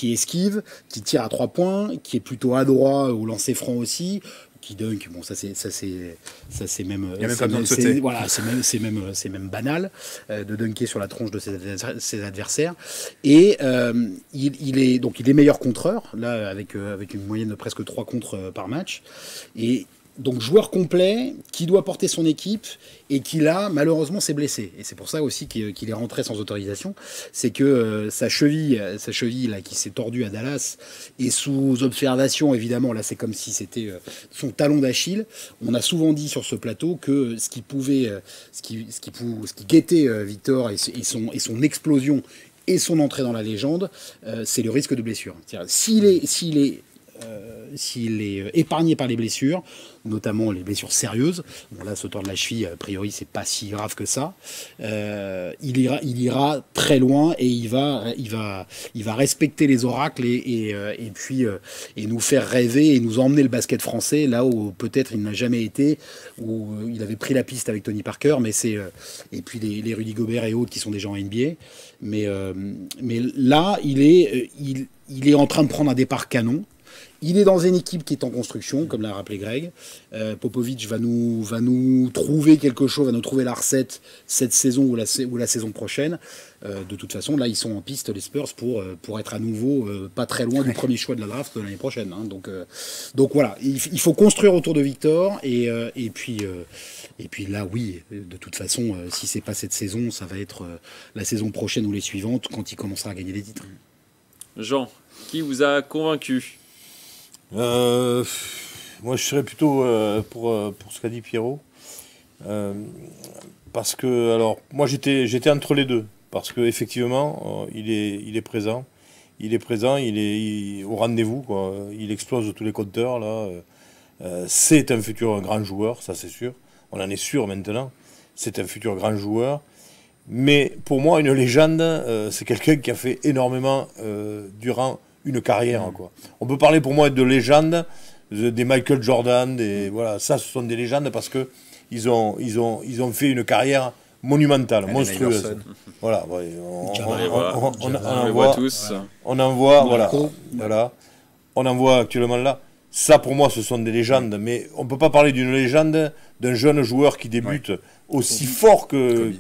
esquive, qui tire à 3 points, qui est plutôt adroit au lancer franc aussi. Qui dunk, bon ça c'est même, il y a même pas besoin de sauter. Voilà, c'est même banal de dunker sur la tronche de ses adversaires. Et il est meilleur contreur là avec une moyenne de presque 3 contres par match. Et donc joueur complet qui doit porter son équipe et qui là malheureusement s'est blessé, et c'est pour ça aussi qu'il est rentré sans autorisation. C'est que sa cheville là qui s'est tordue à Dallas est sous observation évidemment. Là c'est comme si c'était son talon d'Achille. On a souvent dit sur ce plateau que ce qui guettait Victor et son explosion et son entrée dans la légende, c'est le risque de blessure. S'il est épargné par les blessures, notamment les blessures sérieuses, bon là, se tordre la cheville, a priori, c'est pas si grave que ça, il ira très loin et il va respecter les oracles et nous faire rêver et nous emmener le basket français là où peut-être il n'a jamais été, où il avait pris la piste avec Tony Parker, mais et puis les Rudy Gobert et autres qui sont déjà en NBA, mais là il est en train de prendre un départ canon. Il est dans une équipe qui est en construction, comme l'a rappelé Greg. Popovic va nous trouver quelque chose, va nous trouver la recette cette saison ou la saison prochaine. De toute façon, là, ils sont en piste, les Spurs, pour être à nouveau pas très loin du premier choix de la draft de l'année prochaine. Hein. Donc voilà, il faut construire autour de Victor. Et puis là, oui, de toute façon, si c'est pas cette saison, ça va être la saison prochaine ou les suivantes, quand il commencera à gagner des titres. Jean, qui vous a convaincu ? Moi, je serais plutôt pour ce qu'a dit Pierrot. Parce que, alors, moi, j'étais entre les deux. Parce qu'effectivement, il est présent. Il est présent, il est au rendez-vous, quoi. Il explose tous les compteurs, là. C'est un futur grand joueur, ça c'est sûr. On en est sûr maintenant. C'est un futur grand joueur. Mais pour moi, une légende, c'est quelqu'un qui a fait énormément durant une carrière, quoi. On peut parler pour moi de légendes, des Michael Jordan, voilà, ça ce sont des légendes parce que ils ont fait une carrière monumentale, monstrueuse. Voilà, ouais, on voit tous. On en voit, voilà. On en voit actuellement là. Ça pour moi ce sont des légendes, mais on peut pas parler d'une légende d'un jeune joueur qui débute aussi fort que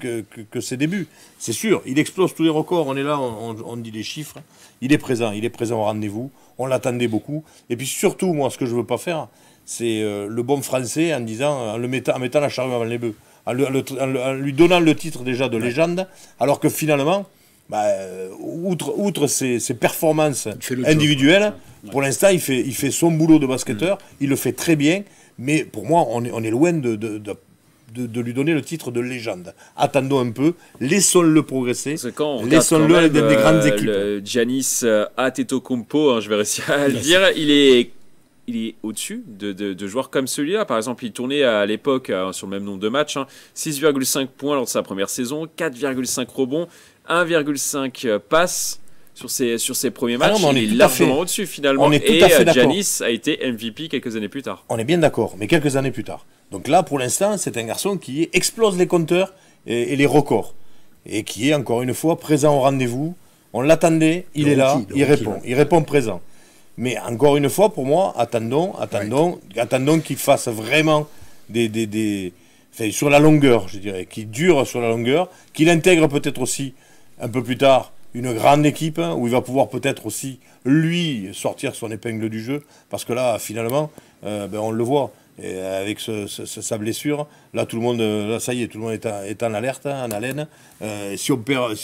ses débuts. C'est sûr, il explose tous les records, on est là, on dit les chiffres. Il est présent au rendez-vous, on l'attendait beaucoup. Et puis surtout, moi, ce que je veux pas faire, c'est le bon français en mettant la charrue avant les bœufs, en lui donnant le titre déjà de légende, alors que finalement, outre ses performances individuelles, pour l'instant, il fait son boulot de basketteur, il le fait très bien, mais pour moi, on est loin de lui donner le titre de légende. Attendons un peu, laissons-le progresser, laissons-le avec des grandes équipes. Giannis Antetokounmpo, hein, je vais réussir à le dire, il est au-dessus de joueurs comme celui-là. Par exemple, il tournait à l'époque sur le même nombre de matchs, 6,5 points lors de sa première saison, 4,5 rebonds, 1,5 passes sur ses premiers matchs. Il est largement au-dessus finalement. Et Giannis a été MVP quelques années plus tard. On est bien d'accord, mais quelques années plus tard. Donc là, pour l'instant, c'est un garçon qui explose les compteurs et les records. Et qui est, encore une fois, présent au rendez-vous. On l'attendait, il est là, il répond présent. Mais encore une fois, pour moi, attendons qu'il fasse vraiment sur la longueur, je dirais, qu'il dure sur la longueur, qu'il intègre peut-être aussi, un peu plus tard, une grande équipe, où il va pouvoir peut-être aussi, lui, sortir son épingle du jeu. Parce que là, finalement, on le voit. Et avec sa blessure, là tout le monde, ça y est, tout le monde est en alerte, en haleine. Si on perd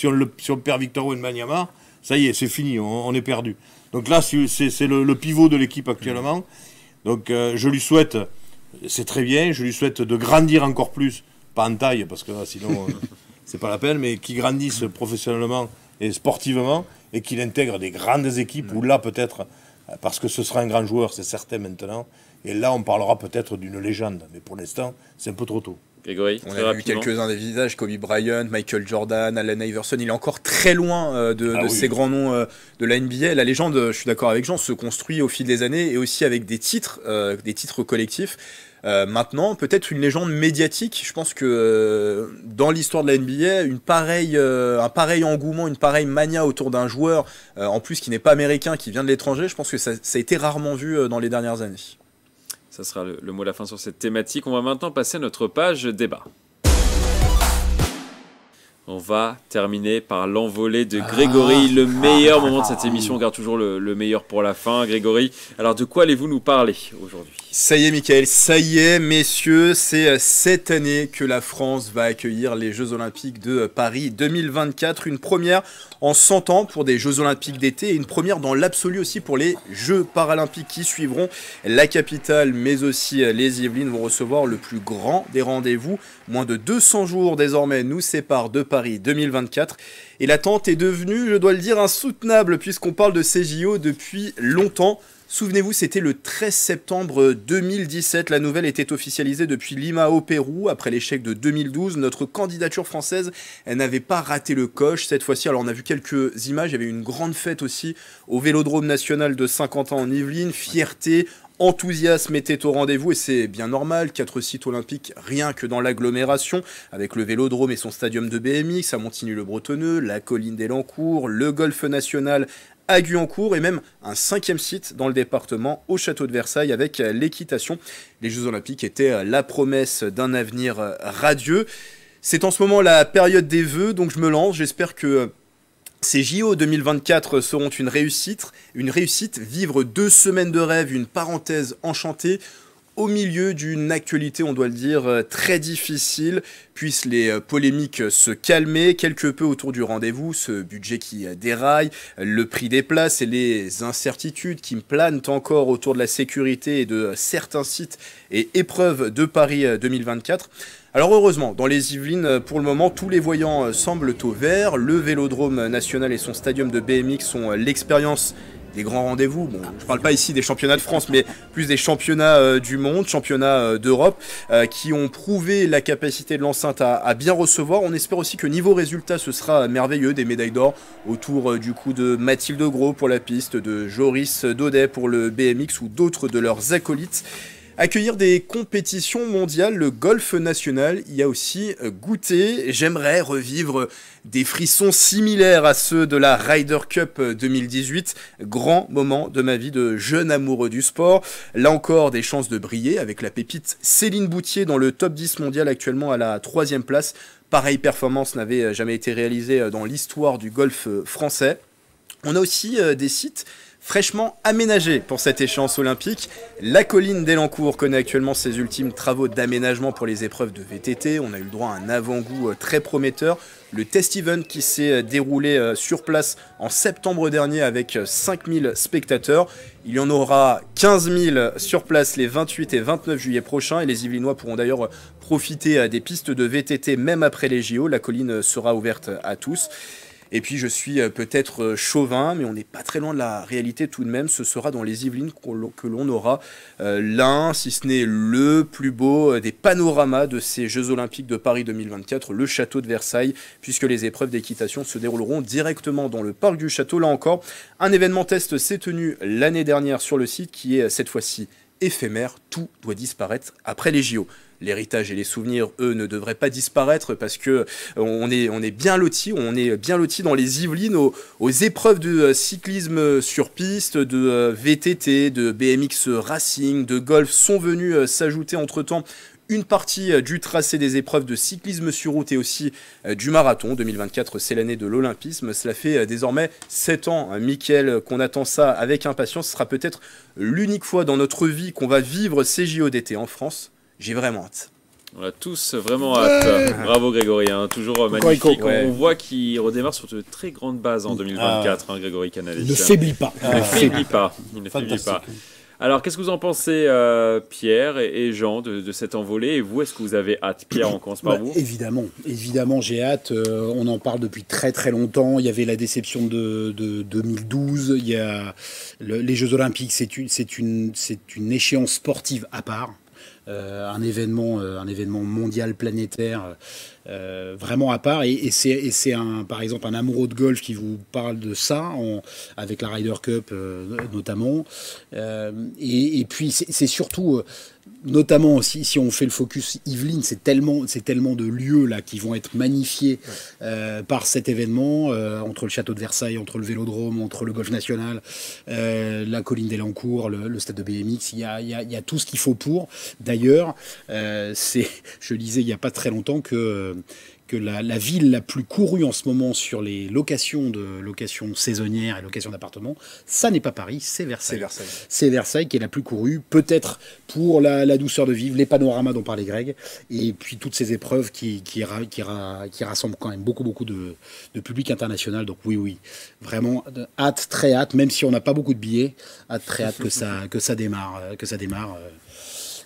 Victor Wembanyama, ça y est, c'est fini, on est perdu. Donc là, c'est le pivot de l'équipe actuellement. Donc je lui souhaite, c'est très bien, je lui souhaite de grandir encore plus, pas en taille, parce que là, sinon c'est pas la peine, mais qu'il grandisse professionnellement et sportivement, et qu'il intègre des grandes équipes, où là peut-être, parce que ce sera un grand joueur, c'est certain maintenant. Et là, on parlera peut-être d'une légende. Mais pour l'instant, c'est un peu trop tôt. Grégory, on a vu quelques-uns des visages, Kobe Bryant, Michael Jordan, Allen Iverson. Il est encore très loin de ces grands noms de la NBA. La légende, je suis d'accord avec Jean, se construit au fil des années et aussi avec des titres collectifs. Maintenant, peut-être une légende médiatique. Je pense que dans l'histoire de la NBA, un pareil engouement, une pareille mania autour d'un joueur, en plus qui n'est pas américain, qui vient de l'étranger, je pense que ça a été rarement vu dans les dernières années. Ça sera le mot de la fin sur cette thématique. On va maintenant passer à notre page débat. On va terminer par l'envolée de Grégory, le meilleur moment de cette émission. On garde toujours le meilleur pour la fin. Grégory, alors de quoi allez-vous nous parler aujourd'hui ? Ça y est, Mickaël, ça y est, messieurs, c'est cette année que la France va accueillir les Jeux Olympiques de Paris 2024. Une première en 100 ans pour des Jeux Olympiques d'été et une première dans l'absolu aussi pour les Jeux Paralympiques qui suivront. La capitale, mais aussi les Yvelines vont recevoir le plus grand des rendez-vous. Moins de 200 jours désormais nous séparent de Paris 2024. Et l'attente est devenue, je dois le dire, insoutenable puisqu'on parle de ces JO depuis longtemps. Souvenez-vous, c'était le 13 septembre 2017. La nouvelle était officialisée depuis Lima au Pérou. Après l'échec de 2012, notre candidature française, elle n'avait pas raté le coche cette fois-ci. Alors on a vu quelques images, il y avait une grande fête aussi au Vélodrome national de Saint-Quentin en Yvelines. Fierté, enthousiasme était au rendez-vous et c'est bien normal. 4 sites olympiques rien que dans l'agglomération, avec le Vélodrome et son stadium de BMX, à Montigny-le-Bretonneux, la colline d'Elancourt, le golf national à Guyancourt et même un 5e site dans le département au château de Versailles avec l'équitation. Les Jeux Olympiques étaient la promesse d'un avenir radieux. C'est en ce moment la période des vœux, donc je me lance. J'espère que ces JO 2024 seront une réussite. Vivre 2 semaines de rêve, une parenthèse enchantée. Au milieu d'une actualité, on doit le dire, très difficile, puissent les polémiques se calmer quelque peu autour du rendez-vous, ce budget qui déraille, le prix des places et les incertitudes qui planent encore autour de la sécurité et de certains sites et épreuves de Paris 2024. Alors heureusement, dans les Yvelines, pour le moment, tous les voyants semblent au vert. Le Vélodrome national et son stadium de BMX sont l'expérience des grands rendez-vous. Bon, je parle pas ici des championnats de France, mais plus des championnats du monde, championnats d'Europe, qui ont prouvé la capacité de l'enceinte à bien recevoir. On espère aussi que niveau résultat, ce sera merveilleux. Des médailles d'or autour du coup de Mathilde Gros pour la piste, de Joris Daudet pour le BMX ou d'autres de leurs acolytes. Accueillir des compétitions mondiales, le golf national y a aussi goûté. J'aimerais revivre des frissons similaires à ceux de la Ryder Cup 2018. Grand moment de ma vie de jeune amoureux du sport. Là encore, des chances de briller avec la pépite Céline Boutier dans le top 10 mondial actuellement à la 3e place. Pareille performance n'avait jamais été réalisée dans l'histoire du golf français. On a aussi des sites fraîchement aménagé pour cette échéance olympique. La colline d'Elancourt connaît actuellement ses ultimes travaux d'aménagement pour les épreuves de VTT. On a eu le droit à un avant-goût très prometteur. Le test event qui s'est déroulé sur place en septembre dernier avec 5000 spectateurs. Il y en aura 15 000 sur place les 28 et 29 juillet prochains. Et les Yvelinois pourront d'ailleurs profiter des pistes de VTT même après les JO. La colline sera ouverte à tous. Et puis je suis peut-être chauvin, mais on n'est pas très loin de la réalité tout de même. Ce sera dans les Yvelines que l'on aura l'un, si ce n'est le plus beau des panoramas de ces Jeux Olympiques de Paris 2024, le château de Versailles, puisque les épreuves d'équitation se dérouleront directement dans le parc du château. Là encore, un événement test s'est tenu l'année dernière sur le site qui est cette fois-ci éphémère. Tout doit disparaître après les JO. L'héritage et les souvenirs, eux, ne devraient pas disparaître parce que on est bien lotis dans les Yvelines aux épreuves de cyclisme sur piste, de VTT, de BMX Racing, de golf sont venus s'ajouter entre-temps une partie du tracé des épreuves de cyclisme sur route et aussi du marathon. 2024, c'est l'année de l'olympisme. Cela fait désormais 7 ans, Mickaël, qu'on attend ça avec impatience. Ce sera peut-être l'unique fois dans notre vie qu'on va vivre ces JO d'été en France. J'ai vraiment hâte. On a tous vraiment hâte. Bravo Grégory, hein, toujours magnifique. Ouais. On voit qu'il redémarre sur de très grandes bases en 2024, hein, Grégory Canales. Il ne faiblit pas. Il ne faiblit pas. Alors, qu'est-ce que vous en pensez, Pierre et Jean, de cette envolée? Et vous, est-ce que vous avez hâte? Pierre, on commence par vous. Évidemment, j'ai hâte. On en parle depuis très très longtemps. Il y avait la déception de 2012. Il y a les Jeux Olympiques, c'est une échéance sportive à part. Un événement mondial planétaire vraiment à part et c'est par exemple un amoureux de golf qui vous parle de ça avec la Ryder Cup notamment et puis c'est surtout notamment si on fait le focus Yvelines, c'est tellement de lieux là qui vont être magnifiés par cet événement entre le château de Versailles, entre le Vélodrome, entre le golf national, la colline d'Elancourt, le stade de BMX, il y a tout ce qu'il faut pour. D'ailleurs, je lisais il n'y a pas très longtemps que la ville la plus courue en ce moment sur les locations saisonnières et locations d'appartements, ça n'est pas Paris, c'est Versailles. C'est Versailles qui est la plus courue, peut-être pour la douceur de vivre, les panoramas dont parlait Greg, et puis toutes ces épreuves qui rassemblent quand même beaucoup de public international. Donc oui, vraiment hâte, très hâte, même si on n'a pas beaucoup de billets, très hâte que ça démarre.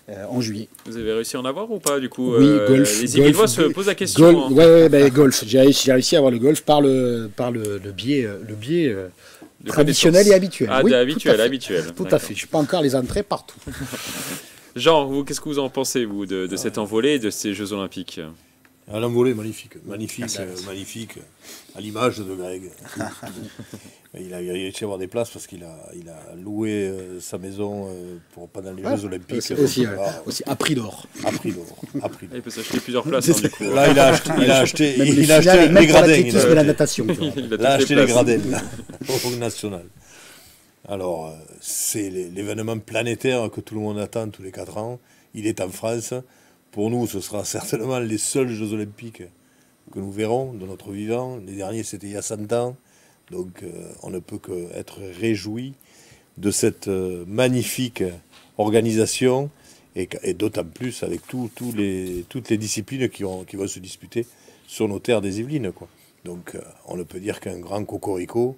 en juillet. Vous avez réussi à en avoir ou pas du coup? Oui, golf. Les Yvelinois se posent la question. Golf, ouais, golf. J'ai réussi à avoir le golf par le biais traditionnel et habituel. Ah, oui, habituel. Tout à fait. Je n'ai pas encore les entrées partout. Jean, vous, qu'est-ce que vous en pensez, vous, de cette envolée et de ces Jeux Olympiques? L'envolée, magnifique, à l'image de Greg. Il a réussi à avoir des places parce qu'il a loué sa maison pendant les Jeux Olympiques. Aussi à prix d'or. Il peut s'acheter plusieurs places, du coup. Là, il a acheté les gradins. Et la natation. Il a acheté les gradins au national. Alors, c'est l'événement planétaire que tout le monde attend tous les 4 ans. Il est en France. Pour nous, ce sera certainement les seuls Jeux Olympiques que nous verrons de notre vivant. Les derniers, c'était il y a 100 ans. Donc, on ne peut qu'être réjoui de cette magnifique organisation et d'autant plus avec toutes les disciplines qui vont se disputer sur nos terres des Yvelines, quoi. Donc, on ne peut dire qu'un grand cocorico,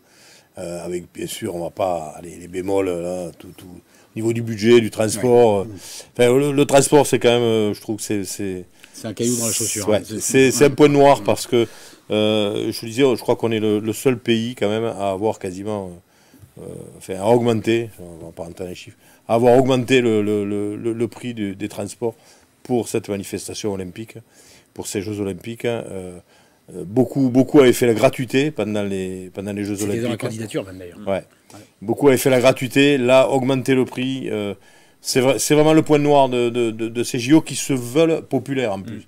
avec, bien sûr, on ne va pas aller les bémols, là, tout au niveau du budget, du transport. Enfin, le transport, c'est quand même, je trouve que c'est un caillou dans la chaussure. Ouais, c'est un point noir parce que, je disais, je crois qu'on est le seul pays quand même à avoir quasiment, à augmenter, on va pas entendre les chiffres, à avoir augmenté le prix des transports pour cette manifestation olympique, pour ces Jeux Olympiques. Beaucoup avaient fait la gratuité pendant les Jeux Olympiques. C'était dans la candidature même d'ailleurs. Ouais. Beaucoup avaient fait la gratuité. Là, augmenter le prix, c'est vraiment le point noir de ces JO qui se veulent populaires en plus.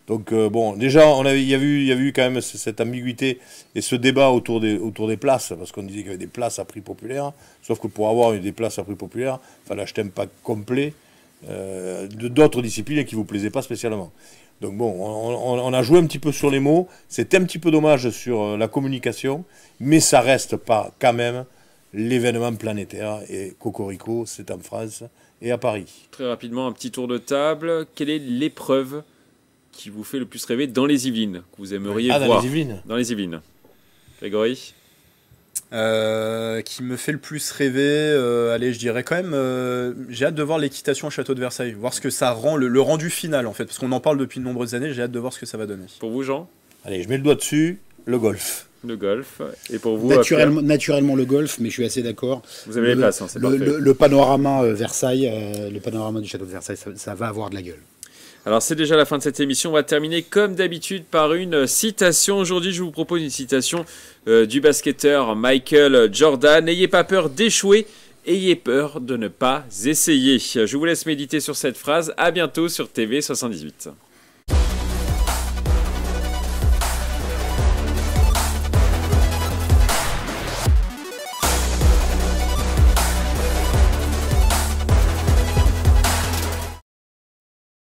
Donc bon, déjà, il y a eu quand même cette ambiguïté et ce débat autour des places, parce qu'on disait qu'il y avait des places à prix populaire, sauf que pour avoir des places à prix populaire, il fallait acheter un pack complet d'autres disciplines qui ne vous plaisaient pas spécialement. Donc bon, on a joué un petit peu sur les mots, c'était un petit peu dommage sur la communication, mais ça reste pas quand même l'événement planétaire, et Cocorico, c'est en France et à Paris. Très rapidement, un petit tour de table. Quelle est l'épreuve qui vous fait le plus rêver dans les Yvelines, que vous aimeriez voir? Dans les Yvelines. Dans les Yvelines. Grégory? Qui me fait le plus rêver, allez, je dirais quand même, j'ai hâte de voir l'équitation au château de Versailles, voir ce que ça rend, le rendu final en fait, parce qu'on en parle depuis de nombreuses années, j'ai hâte de voir ce que ça va donner. Pour vous, Jean? Allez, je mets le doigt dessus, le golf. Le golf. Et pour vous, naturellement le golf, mais je suis assez d'accord. Vous avez les places, c'est parfait. Le panorama Versailles, le panorama du château de Versailles, ça va avoir de la gueule. Alors c'est déjà la fin de cette émission, on va terminer comme d'habitude par une citation. Aujourd'hui je vous propose une citation du basketteur Michael Jordan. N'ayez pas peur d'échouer, ayez peur de ne pas essayer. Je vous laisse méditer sur cette phrase, à bientôt sur TV78.